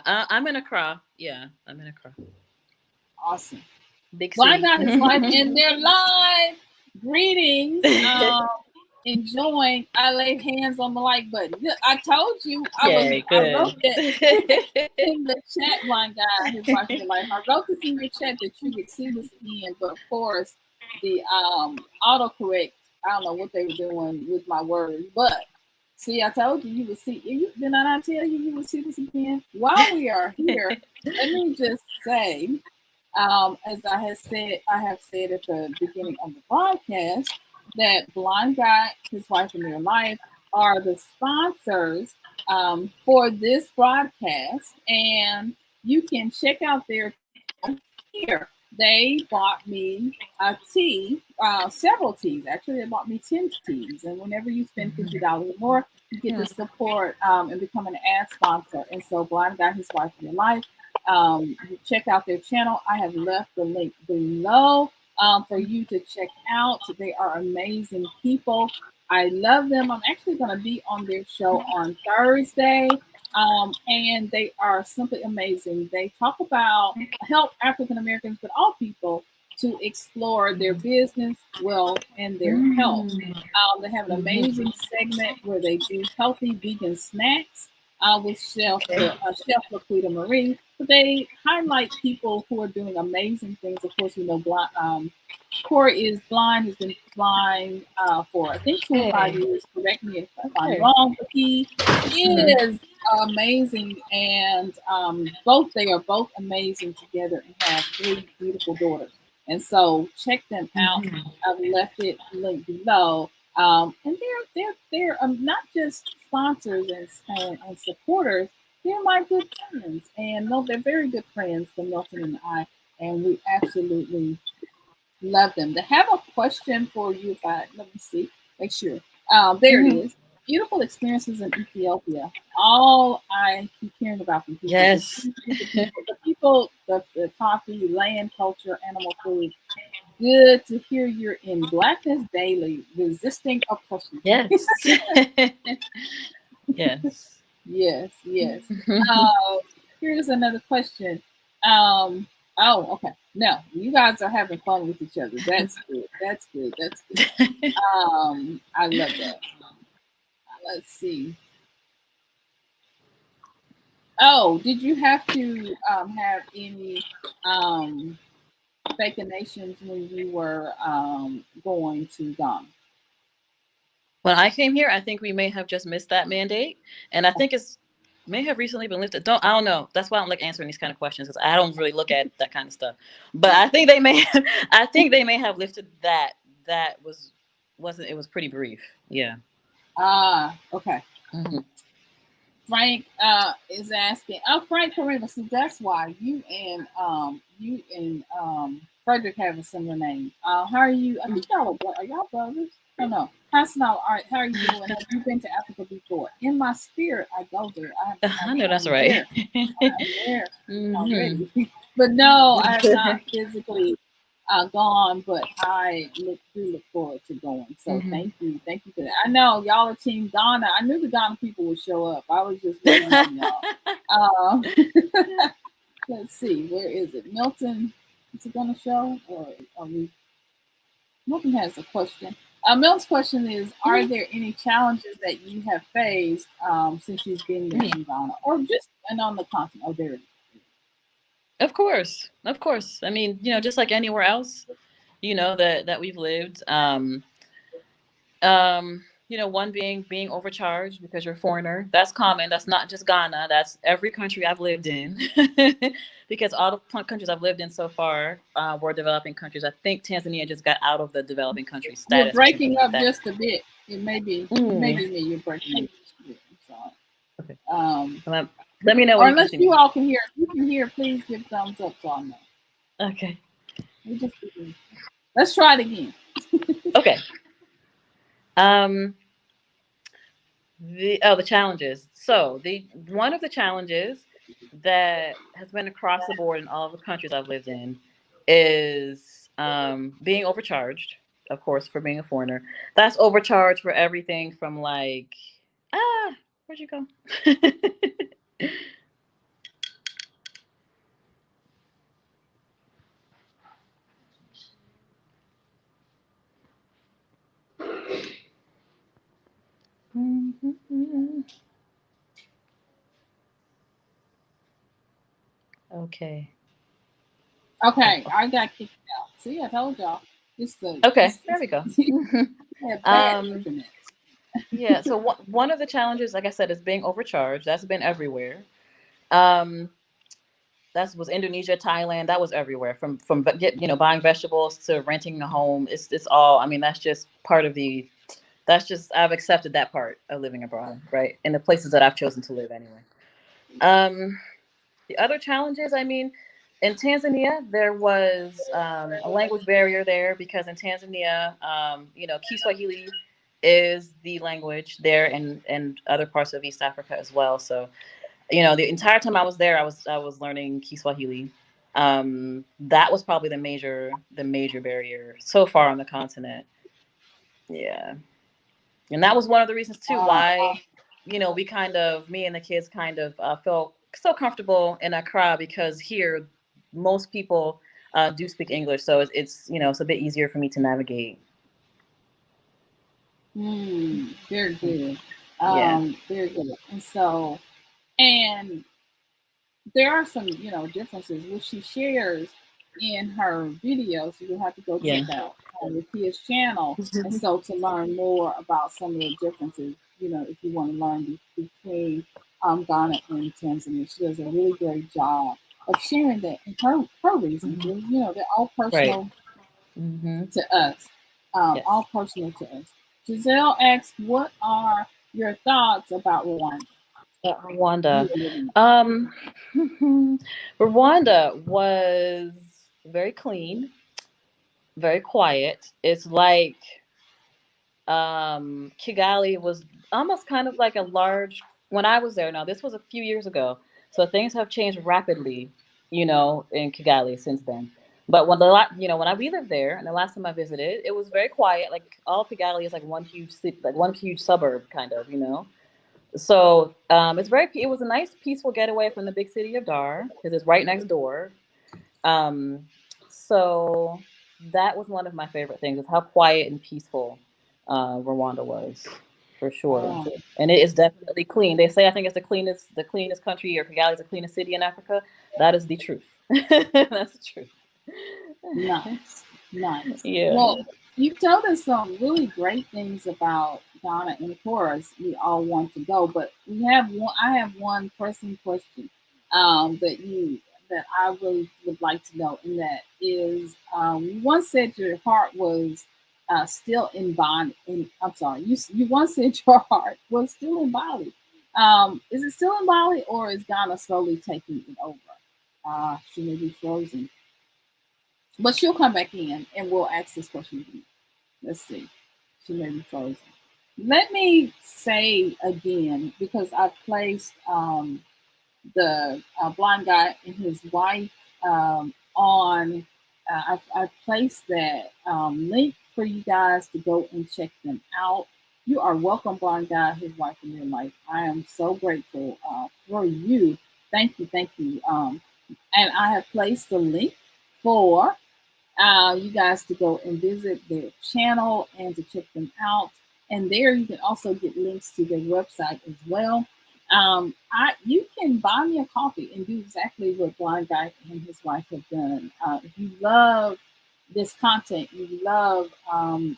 I'm in Accra. Yeah, I'm in Accra. Awesome. Big Blind city. got his wife in their live. Greetings. Enjoying. I laid hands on the like button. I told you I Yay, wrote that good. in the chat, blind guy, his wife in their life. I wrote this in your chat that you could see this again, but of course the autocorrect, I don't know what they were doing with my words, but see, I told you would see. Did I not tell you would see this again? While we are here, let me just say, as I have said at the beginning of the broadcast, that Blind Guy, his wife, and their life are the sponsors for this broadcast, and you can check out their here. They bought me a tea, several teas. Actually, they bought me 10 teas. And whenever you spend $50 or more, you get to support and become an ad sponsor. And so, Blind Guy, his wife, and their life. You check out their channel. I have left the link below for you to check out. They are amazing people. I love them. I'm actually going to be on their show on Thursday. And they are simply amazing. They talk about help African Americans, but all people, to explore their business, wealth, and their health. They have an amazing segment where they do healthy vegan snacks with Chef Laquita Marie. But they highlight people who are doing amazing things. Of course, we know Corey is blind. He's been blind for I think 25 years. Correct me if I'm wrong, but he is amazing, and they are both amazing together and have 3 beautiful daughters. And so check them out. I've left it linked below. And they're not just sponsors and supporters. They're my good friends, and no, they're very good friends to Milton and I, and we absolutely love them. They have a question for you. If I let me see, make sure. There it is. beautiful experiences in Ethiopia. All I keep hearing about from people, Yes. the coffee, land, culture, animal food. Good to hear you're in Blackness Daily, resisting oppression. Yes. Yes. Yes, yes. Uh, Here's another question. Um, oh, okay. No, you guys are having fun with each other. That's good. That's good. That's good. I love that. Let's see. Oh, did you have to have any um, vacations when you were going to Ghana? When I came here, I think we may have just missed that mandate, and I think it's may have recently been lifted. I don't know. That's why I don't like answering these kind of questions because I don't really look at that kind of stuff. But I think they may, I think they may have lifted that. That wasn't. It was pretty brief. Yeah. Ah, okay. Mhm. Frank is asking. Oh, Frank Carina. So that's why you and Frederick have a similar name. How are you? I think are y'all brothers? I don't know. Hassanal, all right. How are you doing? Have you been to Africa before? In my spirit, I go there. I know that's I'm right. there. I'm there Mhm. already. But no, I have not physically gone, but do look forward to going. So Mhm. thank you for that. I know y'all are Team Ghana. I knew the Ghana people would show up. I was just waiting on y'all. Um, let's see, where is it? Milton, is it going to show, or are we? Milton has a question. Milton's question is: are there any challenges that you have faced since you've been there in Ghana, or just and on the continent? Oh, there it is. Of course, of course. I mean, just like anywhere else, that we've lived. One being overcharged because you're a foreigner. That's common. That's not just Ghana. That's every country I've lived in. Because all the countries I've lived in so far were developing countries. I think Tanzania just got out of the developing country You're status or something breaking like up that. just a bit. It may be me. You're breaking up just a bit. I'm sorry. Okay. Um, Let me know when or you can unless see you me. all can hear. If you can hear, please give thumbs up so I know. Okay. We just let's try it again. Okay. Um, the challenges. So the one of the challenges that has been across the board in all of the countries I've lived in is being overcharged, of course, for being a foreigner. That's overcharged for everything from like where'd you go? Okay. Okay, I got kicked out. See, I told y'all. Okay, there we go. Had bad um internet. yeah, so one of the challenges, like I said, is being overcharged. That's been everywhere. um that was Indonesia, Thailand. That was everywhere. From buying vegetables to renting a home. It's all. I mean, that's just part of the. That's just I've accepted that part of living abroad, right? In the places that I've chosen to live anyway. Um, the other challenges, I mean, in Tanzania there was a language barrier there because in Tanzania, Kiswahili is the language there, and other parts of East Africa as well. So the entire time I was there, I was learning Kiswahili. That was probably the major barrier so far on the continent. Yeah, and that was one of the reasons too Uh, why, we me and the kids kind of felt so comfortable in Accra because here most people do speak English, so it's a bit easier for me to navigate. very good. Yeah. Very good. And there are some, differences which she shares in her video. So you'll have to go Yeah. check out Rukiya's channel. And so to learn more about some of the differences, if you want to learn between Ghana and Tanzania, she does a really great job of sharing that. And her reasons, Mhm. they're all Right. personal Hmm. to us, Yes. all personal to us. Giselle asks, what are your thoughts about Rwanda? Rwanda. You were living Um, Rwanda was very clean, very quiet. It's like Kigali was almost kind of like a large, when I was there. Now, this was a few years ago, so things have changed rapidly, in Kigali since then. But when we lived there, and the last time I visited, it was very quiet. Like all of Kigali is like one huge city, like one huge suburb, kind of. So it was a nice, peaceful getaway from the big city of Dar because it's right next door. Um, so that was one of my favorite things, is how quiet and peaceful Rwanda was, for sure. Oh, And it is definitely clean. They say, I think it's the cleanest country, or Kigali is the cleanest city in Africa. That is the truth. That's the truth. nice, nice. Yeah. Well, you've told us some really great things about Ghana, and of course, we all want to go. But we have one. I have one pressing question that I really would like to know, and that is, you once said your heart was still in Bali. I'm sorry, you once said your heart was still in Bali. Is it still in Bali, or is Ghana slowly taking it over? She may be frozen. But she'll come back in and we'll ask this question again. Let's see. She may be frozen. Let me say again, because I've placed the blind guy and his wife on, I've placed that link for you guys to go and check them out. You are welcome, blind guy, his wife, in your life. I am so grateful for you. Thank you, thank you. And I have placed the link for you guys to go and visit their channel and to check them out. And there you can also get links to their website as well. You can buy me a coffee and do exactly what Blind Guy and his wife have done. If you love this content, you love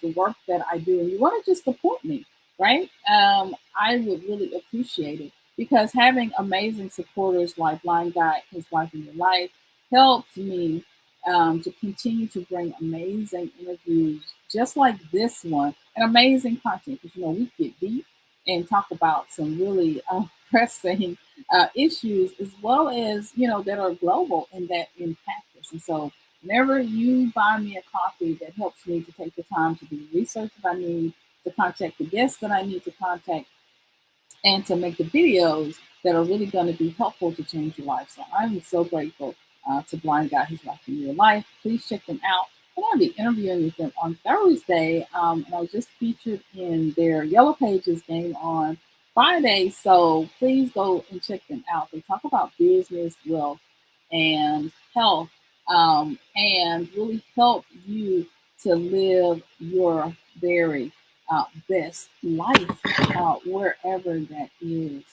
the work that I do, and you want to just support me, right? I would really appreciate it, because having amazing supporters like Blind Guy, his wife, in your life helps me to continue to bring amazing interviews just like this one, and amazing content, because we get deep and talk about some really pressing issues, as well as that are global and that impact us. And so whenever you buy me a coffee, that helps me to take the time to do research that I need, to contact the guests that I need to contact, and to make the videos that are really going to be helpful to change your life. So I'm so grateful to Blind Guy Who's Life in Your Life. Please check them out. I'm going to be interviewing with them on Thursday, and I was just featured in their Yellow Pages game on Friday. So please go and check them out. They talk about business, wealth, and health, and really help you to live your very best life, wherever that is.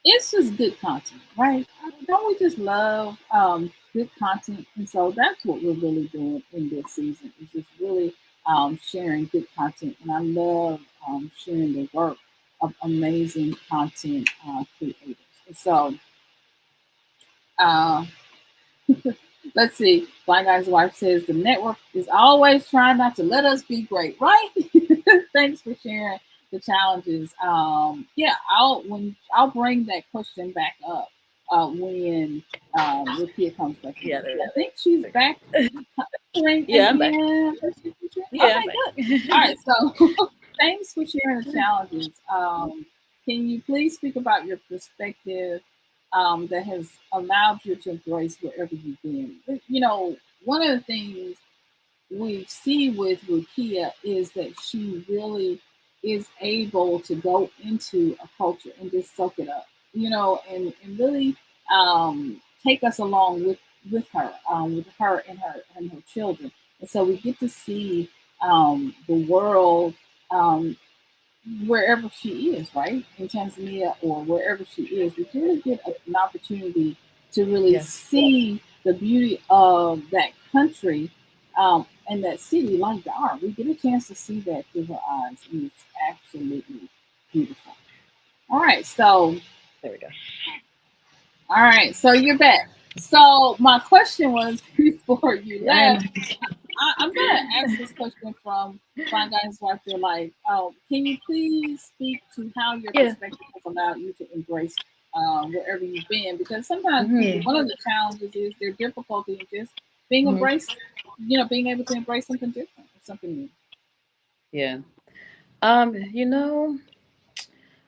It's just good content, right? Don't we just love good content? And so that's what we're really doing in this season, is just really sharing good content. And I love sharing the work of amazing content creators. And so, uh, let's see. Blind Guy's wife says the network is always trying not to let us be great, right? Thanks for sharing the challenges. Yeah, I'll bring that question back up when Rukiya comes back in. Yeah. I think she's back. Yeah, I'm back. Yeah, I'm Okay, back. good. All right, so thanks for sharing the challenges. Can you please speak about your perspective that has allowed you to embrace wherever you've been? One of the things we see with Rukiya is that she really is able to go into a culture and just soak it up, and really take us along with her and her children. And so we get to see the world wherever she is, right? In Tanzania or wherever she is. We really get an opportunity to really Yeah. see the beauty of that country and that city like Dar. We get a chance to see that through her eyes, and it's absolutely beautiful. All right, so There we go. you're back. So my question was before you And left. I'm gonna ask this question from Blind Guy's Wife. They're like, can you please speak to how your yeah. perspective has allowed you to embrace wherever you've been? Because sometimes people, Mm-hmm. one of the challenges is their difficulty in just being Mm-hmm. embraced, being able to embrace something different. something new? Yeah. You know,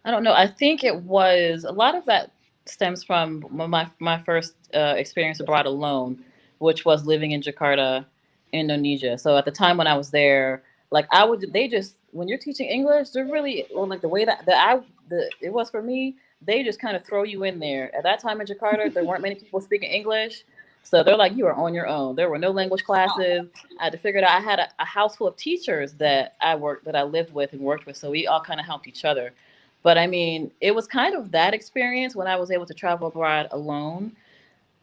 I don't know. I think it was a lot of that stems from my first experience abroad alone, which was living in Jakarta, Indonesia. So at the time when I was there, like I would, they just when you're teaching English, they're really well, like the way that it was for me. They just kind of throw you in there. At that time in Jakarta, there weren't many people speaking English, so they're like, you are on your own. There were no language classes. I had to figure it out. I had a house full of teachers that I lived with and worked with, so we all kind of helped each other. But I mean, it was kind of that experience when I was able to travel abroad alone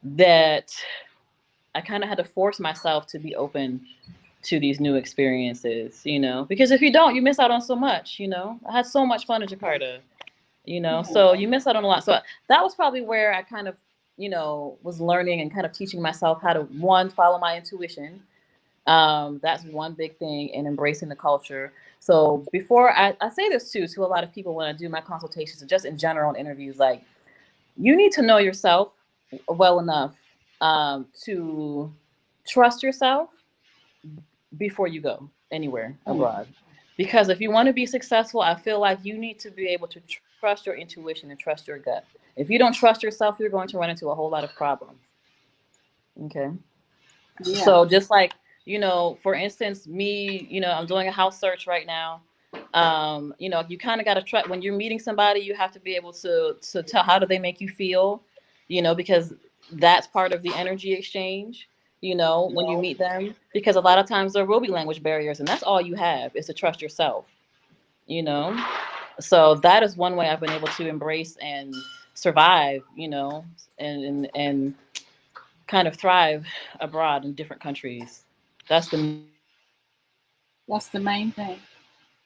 that I kind of had to force myself to be open to these new experiences, because if you don't, you miss out on so much. I had so much fun in Jakarta, so you miss out on a lot. So that was probably where I kind of, was learning and kind of teaching myself how to, one, follow my intuition. That's one big thing in embracing the culture. So before I say this too to a lot of people when I do my consultations and just in general in interviews, like you need to know yourself well enough to trust yourself before you go anywhere abroad. Because if you want to be successful, I feel like you need to be able to trust your intuition and trust your gut. If you don't trust yourself, you're going to run into a whole lot of problems. Okay. Yeah. So just like, for instance, me, I'm doing a house search right now. You kind of got to try when you're meeting somebody, you have to be able to tell how do they make you feel, because that's part of the energy exchange, when you meet them, because a lot of times there will be language barriers and that's all you have is to trust yourself, you know? So that is one way I've been able to embrace and survive, and kind of thrive abroad in different countries. That's the main thing. That's the main thing.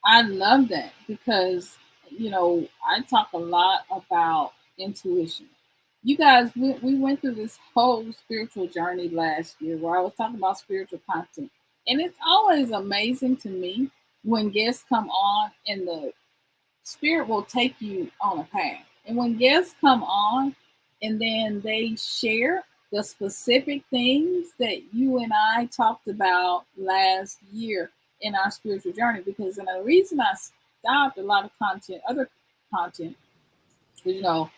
I love that because, I talk a lot about intuition. You guys, we went through this whole spiritual journey last year where I was talking about spiritual content. And it's always amazing to me when guests come on and the spirit will take you on a path. And when guests come on and then they share the specific things that you and I talked about last year in our spiritual journey, because and the reason I stopped a lot of content, other content, you know,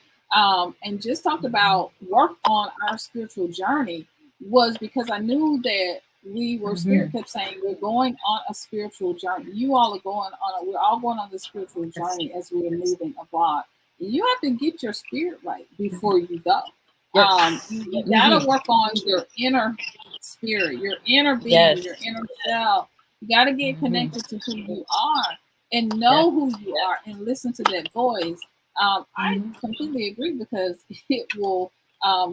and just talked about work on our spiritual journey was because I knew that we were spirit kept saying we're going on a spiritual journey. You all are going on we're all going on the spiritual journey as we're moving abroad. And you have to get your spirit right before you go. You gotta work on your inner spirit, your inner being, Yes. your inner self. You gotta get connected to who you are and Yeah. know who you are and listen to that voice. I completely agree because it will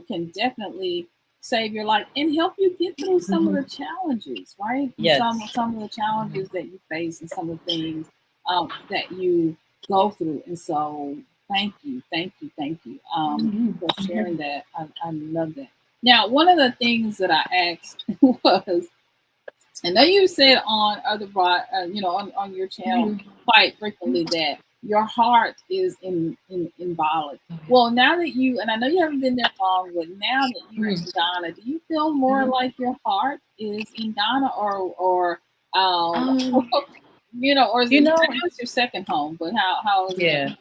can definitely save your life and help you get through some of the challenges, right? And Yes. some of the challenges that you face and some of the things that you go through. And so, thank you for sharing that. I love that. Now, one of the things that I asked was, I know you said on other on your channel quite frequently that your heart is in Bali. Well, now that you and I know you haven't been there long, but now that you're in Ghana, do you feel more like your heart is in Ghana or Um, or is you it? know, I know it's your second home, but how is it? yeah.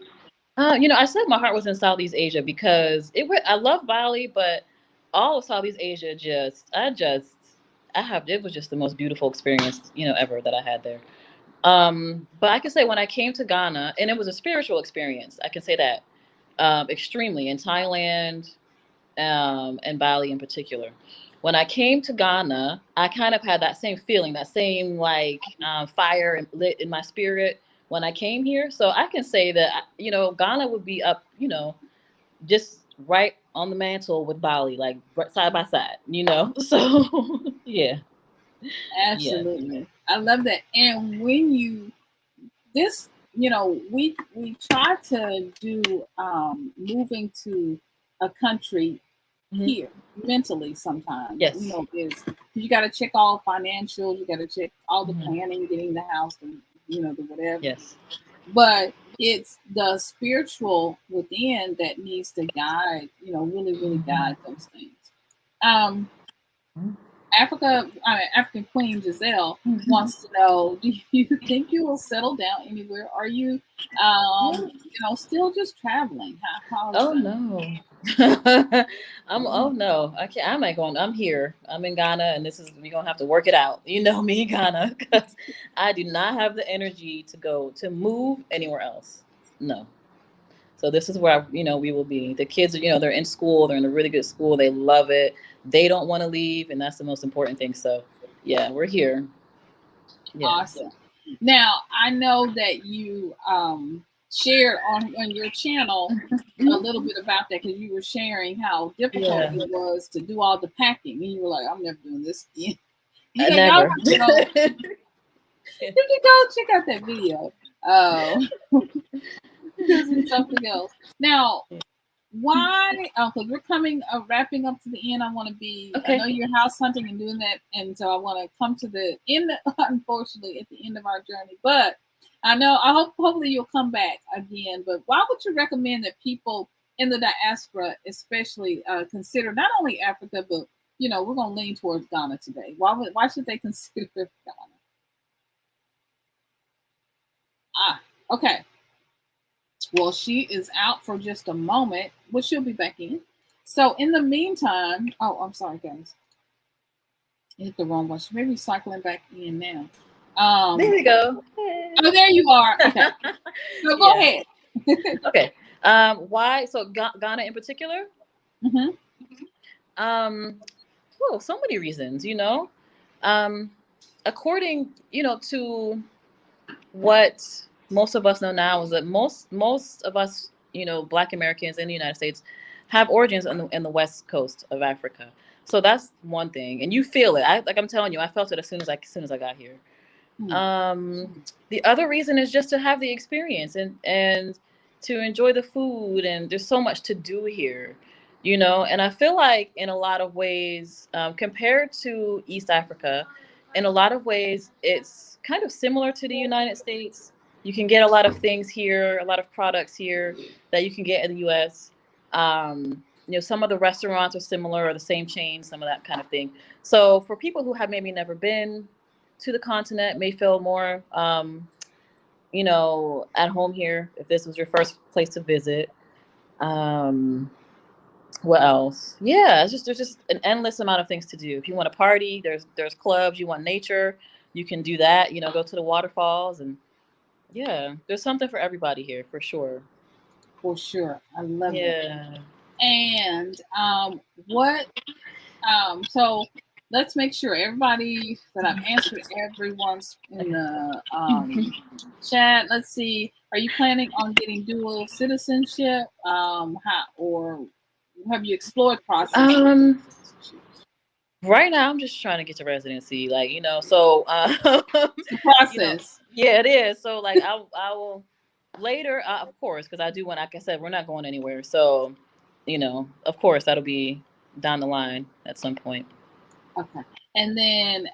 I said my heart was in Southeast Asia because I love Bali, but all of Southeast Asia it was just the most beautiful experience, ever that I had there. But I can say when I came to Ghana, and it was a spiritual experience, I can say that, extremely in Thailand, and Bali in particular. When I came to Ghana, I kind of had that same feeling, that same like fire lit in my spirit when I came here. So I can say that Ghana would be up, just right on the mantle with Bali, like side by side. So yeah, yeah. Absolutely, I love that. And when you this we try to do moving to a country Hmm. here mentally sometimes Yes. is you got to check all financials, you got to check all the Hmm. planning, getting the house, the whatever, Yes. but it's the spiritual within that needs to guide, really guide those things. um African Queen Giselle wants to know: do you think you will settle down anywhere? Are you, still just traveling? How's Oh that? no. Oh no. I can't. I'm not going. I'm here. I'm in Ghana, and we're gonna have to work it out. You know me in Ghana, because I do not have the energy to move anywhere else. No. So this is where we will be. The kids, they're in school. They're in a really good school. They love it. They don't want to leave, and that's the most important thing. So, yeah, we're here. Yeah. Awesome. Now I know that you shared on your channel a little bit about that, because you were sharing how difficult Yeah. it was to do all the packing, and you were like, "I'm never doing this again." Y'all Never. have to go. You can go check out that video. Because it's something else. Now, why? Because we're wrapping up to the end. I want to be. I Okay. know you're house hunting and doing that, and so I want to come to the end. Unfortunately, at the end of our journey, but I know. Hopefully you'll come back again. But why would you recommend that people in the diaspora, especially, consider not only Africa, but we're going to lean towards Ghana today. Why should they consider Ghana? Okay. Well, she is out for just a moment, but she'll be back in. So in the meantime, I'm sorry, guys. I hit the wrong one. She may be cycling back in now. There we go. Oh, there you are. Okay. So go ahead. Okay. Why? So Ghana in particular? Mm-hmm. Well, so many reasons, according, to what most of us know now, is that most of us, Black Americans in the United States, have origins in the west coast of Africa. So that's one thing, and you feel it. I'm telling you, I felt it as soon as I got here. The other reason is just to have the experience and to enjoy the food, and there's so much to do here, and I feel like in a lot of ways, compared to East Africa, in a lot of ways it's kind of similar to the United States. You can get a lot of things here, a lot of products here that you can get in the US. Some of the restaurants are similar or the same chain, some of that kind of thing. So for people who have maybe never been to the continent, may feel more at home here if this was your first place to visit. What else? Yeah, there's just an endless amount of things to do. If you want to party, there's clubs. You want nature, you can do that. Go to the waterfalls, and yeah, there's something for everybody here for sure. For sure. I love it. Yeah. And what so let's make sure everybody that I've answered everyone's in the chat. Let's see. Are you planning on getting dual citizenship? Or have you explored process? Right now, I'm just trying to get to residency, so It's the process. Yeah, it is. So I will later, of course, because I do want. Like I said, we're not going anywhere. So, of course, that'll be down the line at some point. Okay, and then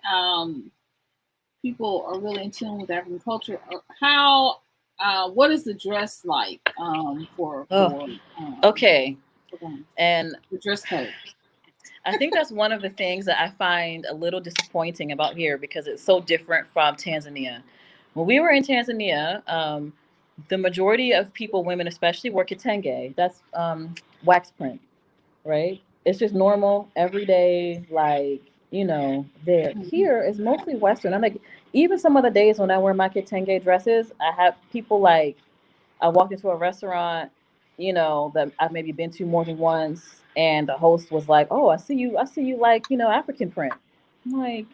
people are really in tune with African culture. How? What is the dress like? Okay, and the dress code. I think that's one of the things that I find a little disappointing about here, because it's so different from Tanzania. When we were in Tanzania, the majority of people, women especially, wear kitenge. That's wax print, right? It's just normal, everyday, there. Here is mostly Western. I'm like, even some of the days when I wear my kitenge dresses, I have people I walked into a restaurant, that I've maybe been to more than once, and the host was like, "Oh, I see you like, African print." I'm like,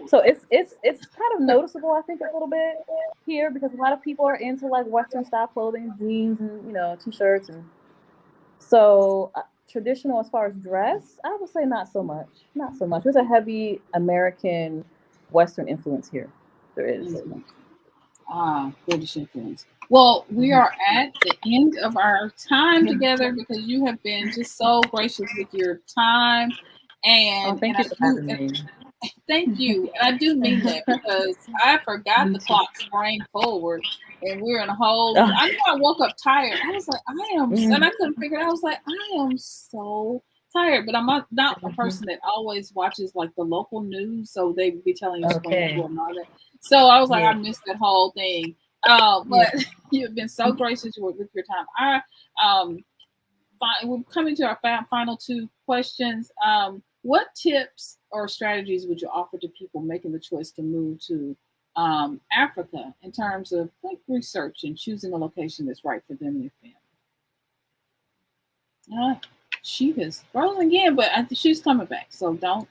so it's kind of noticeable, I think, a little bit here, because a lot of people are into Western style clothing, jeans and t-shirts, and so traditional as far as dress, I would say not so much. There's a heavy American Western influence here. There is. British influence. Well, we are at the end of our time together, because you have been just so gracious with your time. And thank you for having me. Thank you. And I do mean that, because I forgot the clock sprang forward, and we're in a whole. I knew I woke up tired. I was like, and I couldn't figure it out. I was like, I am so tired, but I'm not a person that always watches like the local news, so they be telling you Okay. and all that. So I was like, I Yeah. missed that whole thing. Yeah. But you've been so gracious with your time. We're coming to our final two questions. What tips or strategies would you offer to people making the choice to move to Africa in terms of like research and choosing a location that's right for them and their family? She is frozen again, but I think she's coming back. So don't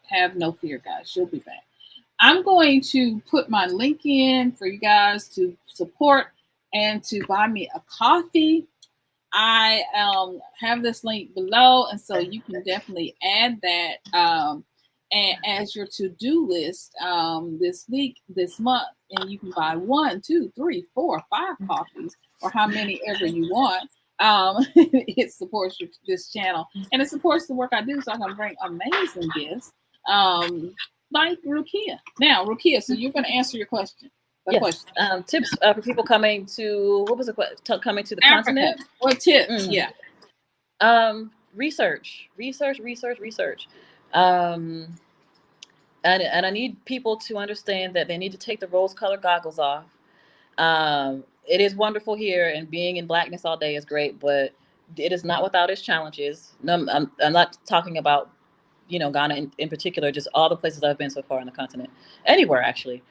have no fear, guys. She'll be back. I'm going to put my link in for you guys to support and to buy me a coffee. I have this link below, and so you can definitely add that and as your to-do list this week, this month, and you can buy 1, 2, 3, 4, 5 coffees, or how many ever you want. It supports this channel, and it supports the work I do, so I can bring amazing guests like Rukiya. Now, Rukiya, so you're going to answer your question. Yes. Tips for people coming to, what was the question? Coming to the Africa. continent? What tips? Yeah. Research. And I need people to understand that they need to take the rose-colored goggles off. It is wonderful here, and being in Blackness all day is great, but it is not without its challenges. No, I'm not talking about, Ghana in particular, just all the places I've been so far on the continent, anywhere actually.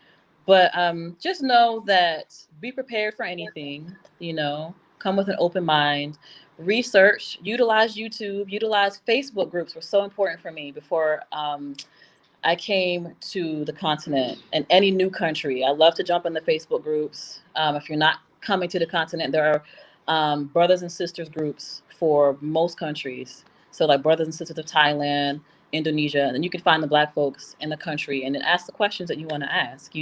But just know that be prepared for anything, come with an open mind, research, utilize YouTube, utilize Facebook groups were so important for me before I came to the continent and any new country. I love to jump in the Facebook groups. If you're not coming to the continent, there are brothers and sisters groups for most countries. So like brothers and sisters of Thailand, Indonesia, and then you can find the Black folks in the country and then ask the questions that you want to ask,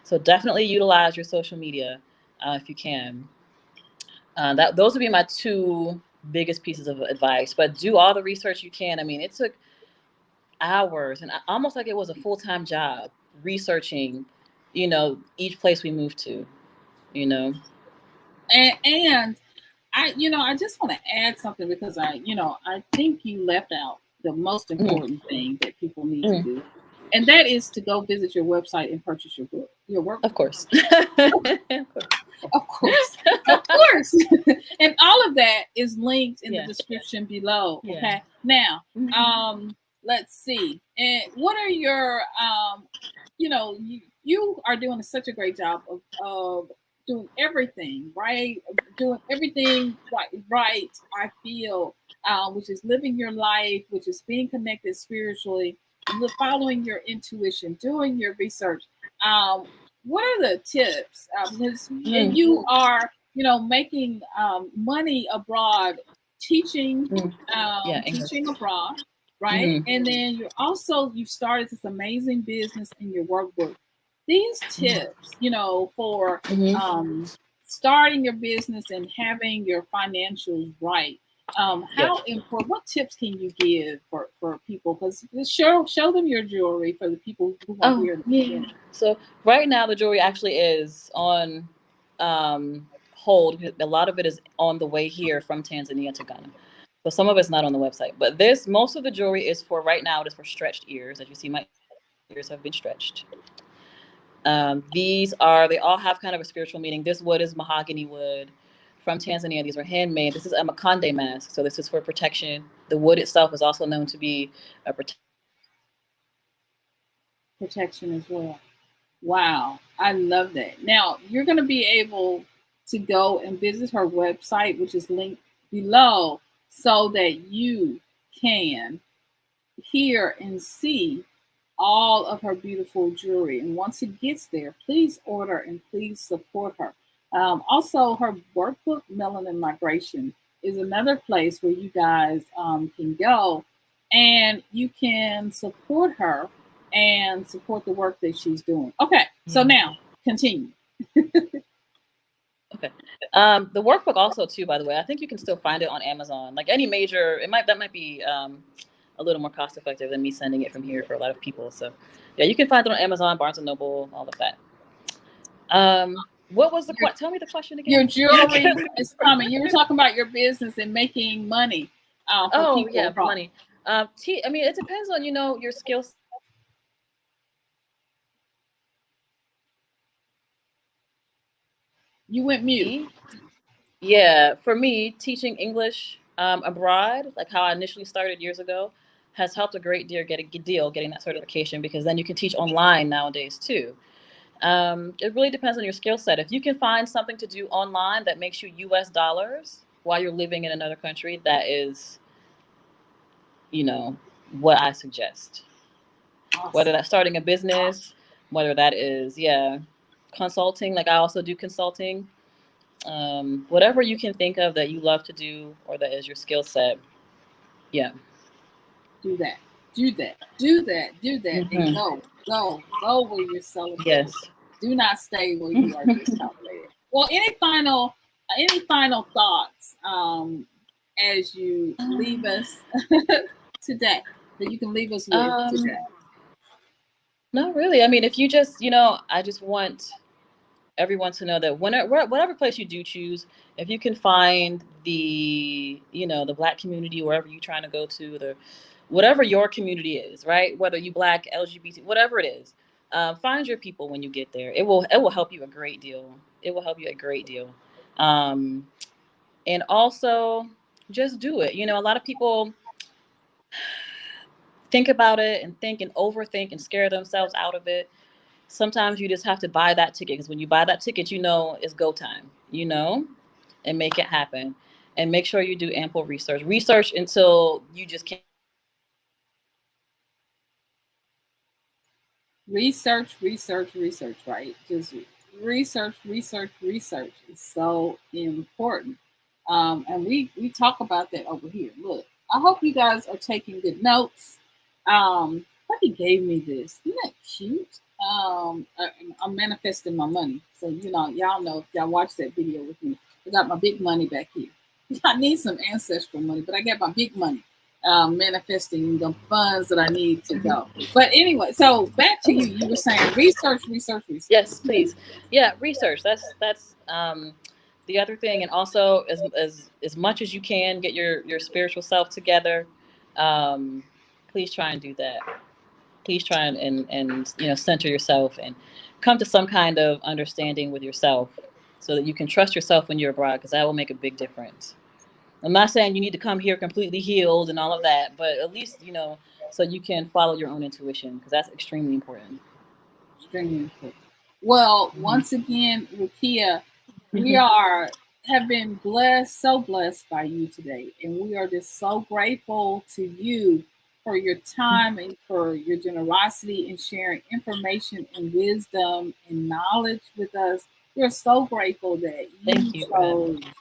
So definitely utilize your social media if you can. Those would be my two biggest pieces of advice. But do all the research you can. I mean, it took hours and almost like it was a full-time job researching, each place we moved to, And I just want to add something because I think you left out the most important thing that people need to do. And that is to go visit your website and purchase your book, your work. Of course. Of course. And all of that is linked in the description below. Yeah. Okay. Now, let's see. And what are your you are doing such a great job of doing everything right, I feel, which is living your life, which is being connected spiritually, following your intuition, doing your research. What are the tips? Because and you are, making money abroad, teaching abroad, right? And then you've started this amazing business in your workbook. These tips, for starting your business and having your financials right. How important? What tips can you give for people? Because show them your jewelry for the people who are here. Yeah. So right now the jewelry actually is on hold. A lot of it is on the way here from Tanzania to Ghana. So some of it's not on the website, but most of the jewelry is for right now. It is for stretched ears. As you see, my ears have been stretched. They all have kind of a spiritual meaning. This wood is mahogany wood from Tanzania. These are handmade. This is a Makonde mask. So this is for protection. The wood itself is also known to be a protection as well. Wow. I love that. Now you're going to be able to go and visit her website, which is linked below, so that you can hear and see all of her beautiful jewelry. And once it gets there, please order and please support her. Also, her workbook, Melanin Migration, is another place where you guys can go and you can support her and support the work that she's doing. Okay, so now continue. Okay. The workbook also too, by the way, I think you can still find it on Amazon. Like any major, that might be a little more cost effective than me sending it from here for a lot of people. So yeah, you can find it on Amazon, Barnes and Noble, all of that. What was tell me the question again? Your jewelry is coming. You were talking about your business and making money. For Oh people yeah, for abroad? money. I mean, it depends on your skill. You went mute. Yeah, for me, teaching English abroad, like how I initially started years ago, has helped a great deal getting that certification, because then you can teach online nowadays too. It really depends on your skill set. If you can find something to do online that makes you US dollars while you're living in another country, that is, you know, what I suggest. Whether Awesome. that's starting a business, whether that is, yeah, consulting, like I also do consulting. Whatever you can think of that you love to do or that is your skill set. Yeah. Do that. Do that. Do that. Do that. And Hmm. go where you're celebrated. Yes. Do not stay where you are just tolerated. Well, any final thoughts as you leave us today that you can leave us with um, today? Not really. I mean, if you just, I just want everyone to know that whatever place you do choose, if you can find the Black community wherever you're trying to go to, the whatever your community is, right? Whether you Black, LGBT, whatever it is, find your people when you get there. It will help you a great deal. It will help you a great deal. Um, and also just do it. A lot of people think about it and think and overthink and scare themselves out of it. Sometimes you just have to buy that ticket, because when you buy that ticket, it's go time, and make it happen. And make sure you do ample research until you just can't. Research, research, research, right? Just research, research, research is so important. And we talk about that over here. Look, I hope you guys are taking good notes. Buddy gave me this. Isn't that cute? I'm manifesting my money. So, y'all know if y'all watch that video with me, I got my big money back here. I need some ancestral money, but I got my big money manifesting the funds that I need to go. But anyway, so back to you. You were saying research, research, research. Yes, please. Yeah, research. That's the other thing. And also, as much as you can, get your spiritual self together. Um, Please try and do that. Please try and center yourself and come to some kind of understanding with yourself, so that you can trust yourself when you're abroad, because that will make a big difference. I'm not saying you need to come here completely healed and all of that, but at least so you can follow your own intuition, because that's extremely important. Extremely important. Well, Mhm. once again, Rukiya, we are have been blessed, so blessed by you today, and we are just so grateful to you for your time and for your generosity in sharing information and wisdom and knowledge with us. We're so grateful that you Thank you for having chose. me.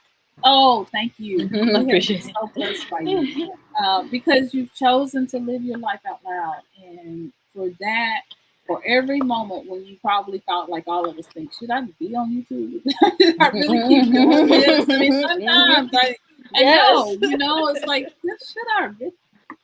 Oh, thank you. I We have been appreciate so blessed by you it. because you've chosen to live your life out loud. And for that, for every moment when you probably thought, like all of us think, should I be on YouTube? Should I really keep doing this? I mean, sometimes I know, Yes. it's like, should I really?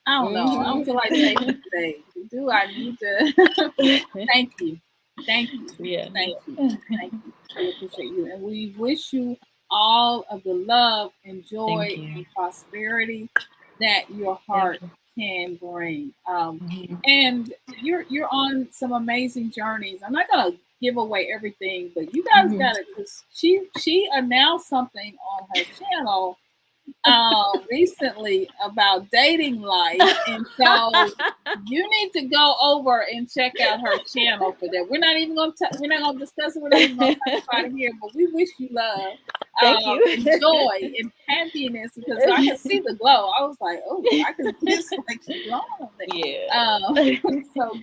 I don't know. I don't feel like taking Mhm. today. Do I need to? Thank you. Thank you. Yeah. Thank you. Thank you. We appreciate you. And we wish you all of the love and Thank joy you. and prosperity that your Thank heart you. can bring. Mhm. And you're on some amazing journeys. I'm not gonna give away everything, but you guys Mhm. got it because she announced something on her channel recently about dating life, and so you need to go over and check out her channel for that. We're not gonna discuss it. We're not even gonna talk about it here. But we wish you love, Thank you. and joy and happiness because I could see the glow. I was like, oh, I can just like keep glowing on there. Yeah. So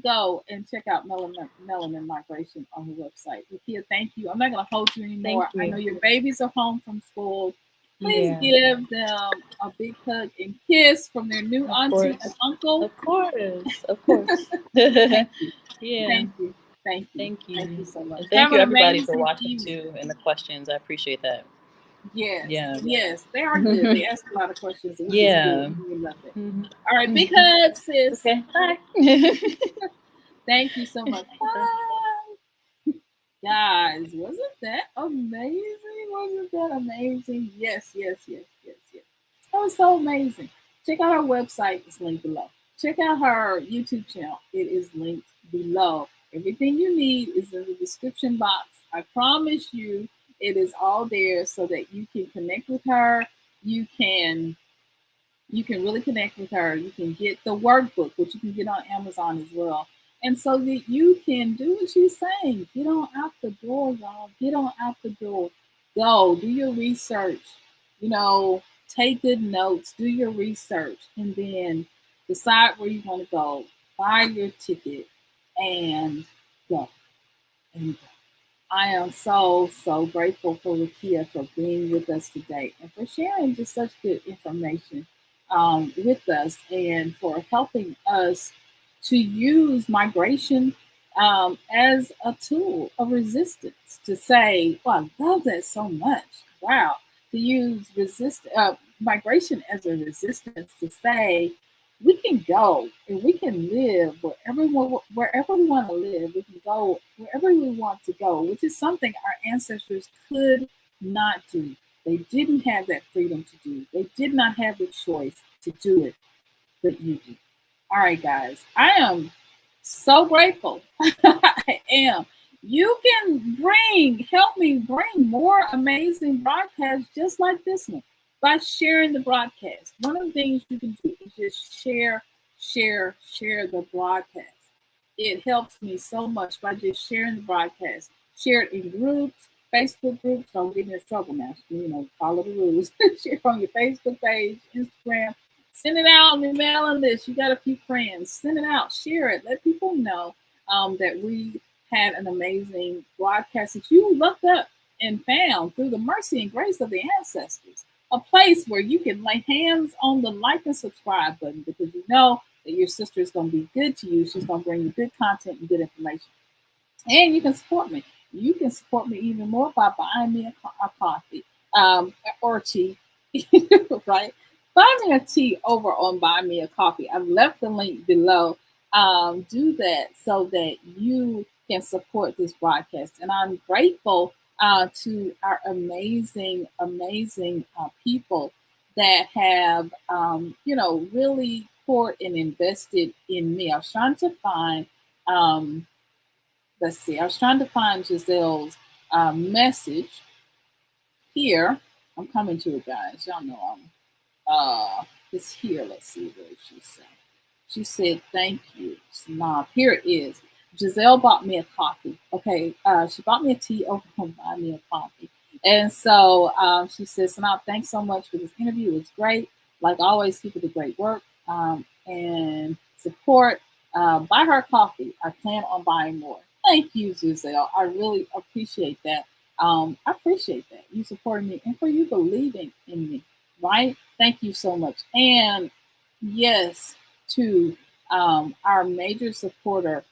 go and check out Melanin Migration on the website. Rukiya, thank you. I'm not gonna hold you Thank anymore. I know you. your babies are home from school. Please Yeah. give them a big hug and kiss from their new Of auntie and course. uncle. Of course. Of course. Thank you. Yeah. Thank you. Thank you. Thank Thank you. you so much. And thank Have you an everybody for amazing watching evening. too, and the questions. I appreciate that. Yes, Yeah. yes, they are good. They ask a lot of questions, which is good. Yeah. We love it. Mhm. All right, big Mhm. hug, sis. Okay. Bye. Thank you so much. Bye. Guys, wasn't that amazing? Wasn't that amazing? Yes, yes, yes, yes, yes. That was so amazing. Check out her website, it's linked below. Check out her YouTube channel, it is linked below. Everything you need is in the description box. I promise you, it is all there so that you can connect with her. You can really connect with her. You can get the workbook, which you can get on Amazon as well. And so that you can do what she's saying. Get on out the door, y'all. Get on out the door. Go, do your research. You know, take good notes, do your research, and then decide where you want to go. Buy your ticket and go. And go. I am so grateful for Rukiya for being with us today and for sharing just such good information with us and for helping us to use migration as a tool of resistance to say, well, I love that so much. Wow. To use migration as a resistance to say, we can go and we can live wherever we want to live. We can go wherever we want to go, which is something our ancestors could not do. They didn't have that freedom to do. They did not have the choice to do it, but you do. All right, guys, I am so grateful. I am. You can help me bring more amazing broadcasts just like this one by sharing the broadcast. One of the things you can do is just share the broadcast. It helps me so much by just sharing the broadcast. Share it in groups, Facebook groups. Don't get in trouble now. You know, follow the rules. Share it on your Facebook page, Instagram. Send it out on the mailing list. You got a few friends. Send it out. Share it. Let people know that we had an amazing broadcast that you looked up and found through the mercy and grace of the ancestors. A place where you can lay hands on the like and subscribe button because you know that your sister is going to be good to you. She's going to bring you good content and good information. And you can support me. You can support me even more by buying me a coffee or tea, right? Buy me a tea over on Buy Me a Coffee. I've left the link below. Do that so that you can support this broadcast. And I'm grateful to our amazing people that have, really poured and invested in me. I was trying to find, let's see, I was trying to find Giselle's message here. I'm coming to it, guys. Y'all know it's here. Let's see what she said. She said, thank you, SYNOLVE. Here it is. Giselle bought me a coffee. Okay, she bought me a tea over on Buy Me a Coffee. And so she says, SYNOLVE, thanks so much for this interview. It's great. Like always, keep up the great work and support. Buy her coffee. I plan on buying more. Thank you, Giselle. I really appreciate that. I appreciate that. You supporting me and for you believing in me, right? Thank you so much. And yes, to our major supporter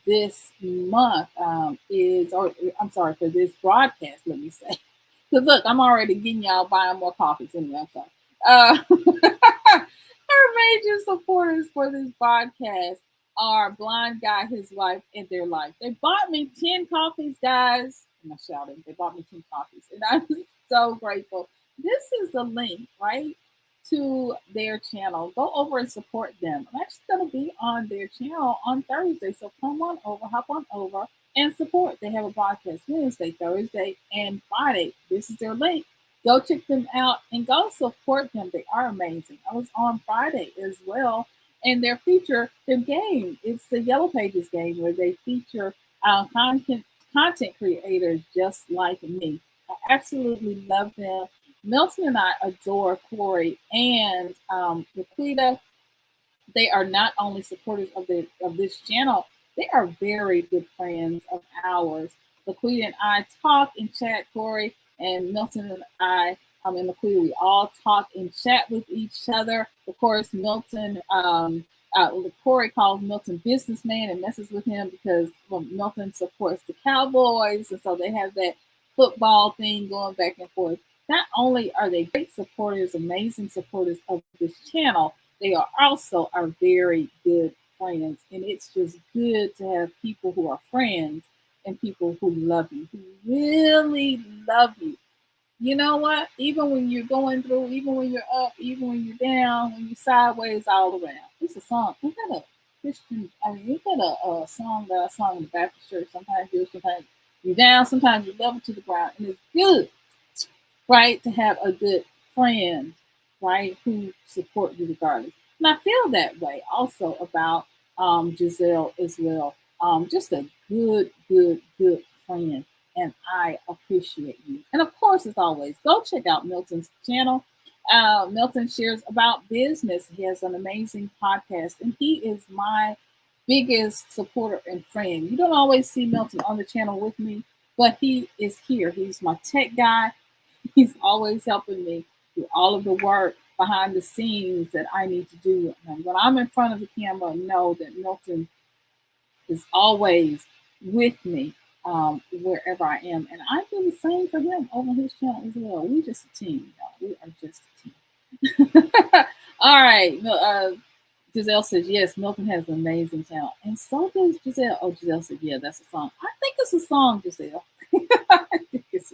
this month for this broadcast, let me say. Because look, I'm already getting y'all buying more coffees anyway. I'm sorry. Our major supporters for this podcast are Blind Guy, his wife, and their life. They bought me 10 coffees, guys. I'm not shouting. They bought me 10 coffees. And I'm so grateful. This is the link, right, to their channel. Go over and support them. I'm actually going to be on their channel on Thursday. So come on over, hop on over and support. They have a podcast Wednesday, Thursday, and Friday. This is their link. Go check them out and go support them. They are amazing. I was on Friday as well, and their game. It's the Yellow Pages game where they feature content creators just like me. I absolutely love them. Milton and I adore Corey and Laquita. They are not only supporters of this channel, they are very good friends of ours. Laquita and I talk and chat. Corey and Milton and I, and Laquita, we all talk and chat with each other. Of course, Corey calls Milton businessman and messes with him because Milton supports the Cowboys, and so they have that football thing going back and forth. Not only are they great supporters, amazing supporters of this channel, they are also our very good friends. And it's just good to have people who are friends and people who love you, who really love you. you know what? Even when you're going through, even when you're up, even when you're down, when you're sideways, all around. It's a song. Isn't that a Christian? I mean, isn't that a song that I sung in the Baptist church? Sometimes you're down, sometimes you're level to the ground, and it's good, right, to have a good friend, right, who support you regardless. And I feel that way also about Giselle as well. Just a good friend, and I appreciate you. And of course, as always, go check out Milton's channel. Milton shares about business. He has an amazing podcast, and he is my biggest supporter and friend. You don't always see Milton on the channel with me, but he is here. He's my tech guy. He's always helping me do all of the work behind the scenes that I need to do. And when I'm in front of the camera, know that Milton is always with me wherever I am. And I do the same for him over his channel as well. We just a team, y'all. We are just a team. All right. Giselle says, yes, Milton has an amazing channel. And so does Giselle. Oh, Giselle said, yeah, that's a song. I think it's a song, Giselle. I think it's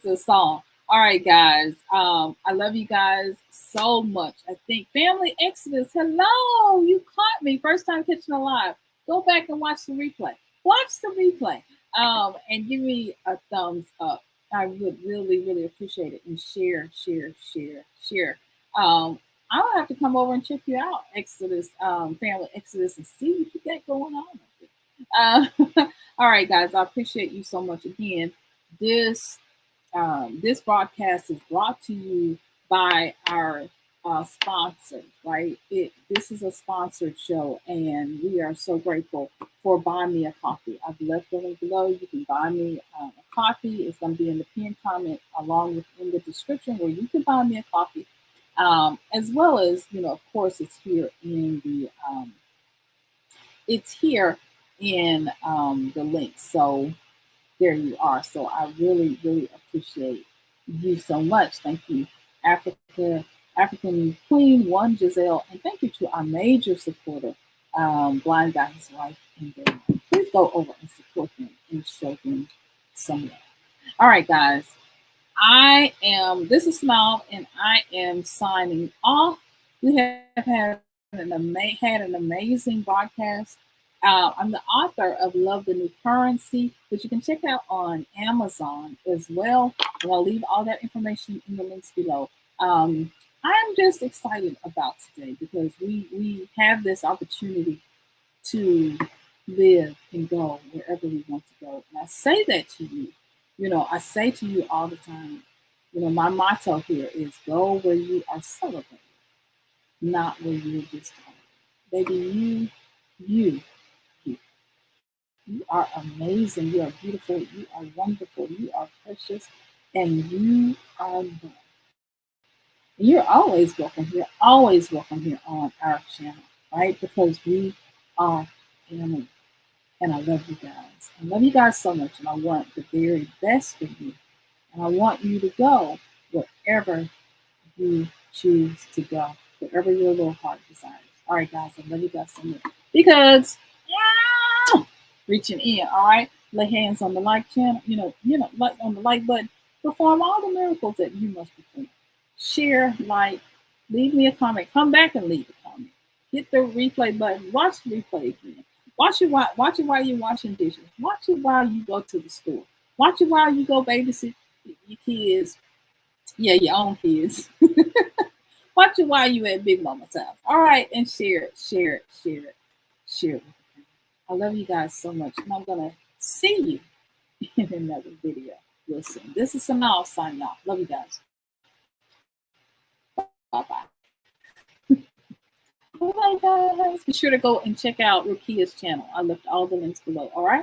a song. All right, guys. I love you guys so much. I think Family Exodus. Hello, you caught me first time catching a live. Go back and watch the replay. Watch the replay. And give me a thumbs up. I would really appreciate it. And share. I'll have to come over and check you out, Exodus, Family Exodus, and see what you got going on. All right, guys. I appreciate you so much. Again, this broadcast is brought to you by our sponsors, right? This is a sponsored show, and we are so grateful for Buy Me a Coffee. I've left the link below. You can buy me a coffee. It's going to be in the pinned comment along with in the description where you can buy me a coffee, as well as, of course, it's here in the link. So there you are. So I really appreciate you so much. Thank you, African Queen One Giselle, and thank you to our major supporter, Blind Guy, his wife, and their wife. Please go over and support them and show them some love. All right, guys. This is SYNOLVE, and I am signing off. We have had an amazing broadcast. I'm the author of Love the New Currency, which you can check out on Amazon as well. And I'll leave all that information in the links below. I'm just excited about today because we have this opportunity to live and go wherever we want to go. And I say that to you. I say to you all the time, my motto here is go where you are celebrated, not where you're just tolerated. Baby, you are amazing. You are beautiful. You are wonderful. You are precious. And you are loved. You're always welcome here. Always welcome here on our channel, right? Because we are family. And I love you guys. I love you guys so much. And I want the very best for you. And I want you to go wherever you choose to go, wherever your little heart desires. All right, guys. I love you guys so much. Because reaching in, all right? Lay hands on the like channel, like on the like button. Perform all the miracles that you must perform. Share, like, leave me a comment. Come back and leave a comment. Hit the replay button. Watch the replay again. Watch it while you're washing dishes. Watch it while you go to the store. Watch it while you go babysit your kids. Yeah, your own kids. Watch it while you at Big Mama's house. All right, and share it. I love you guys so much, and I'm gonna see you in another video real soon. This is SYNOLVE signing off. Love you guys. Bye, guys. Be sure to go and check out Rukiya's channel. I left all the links below. All right.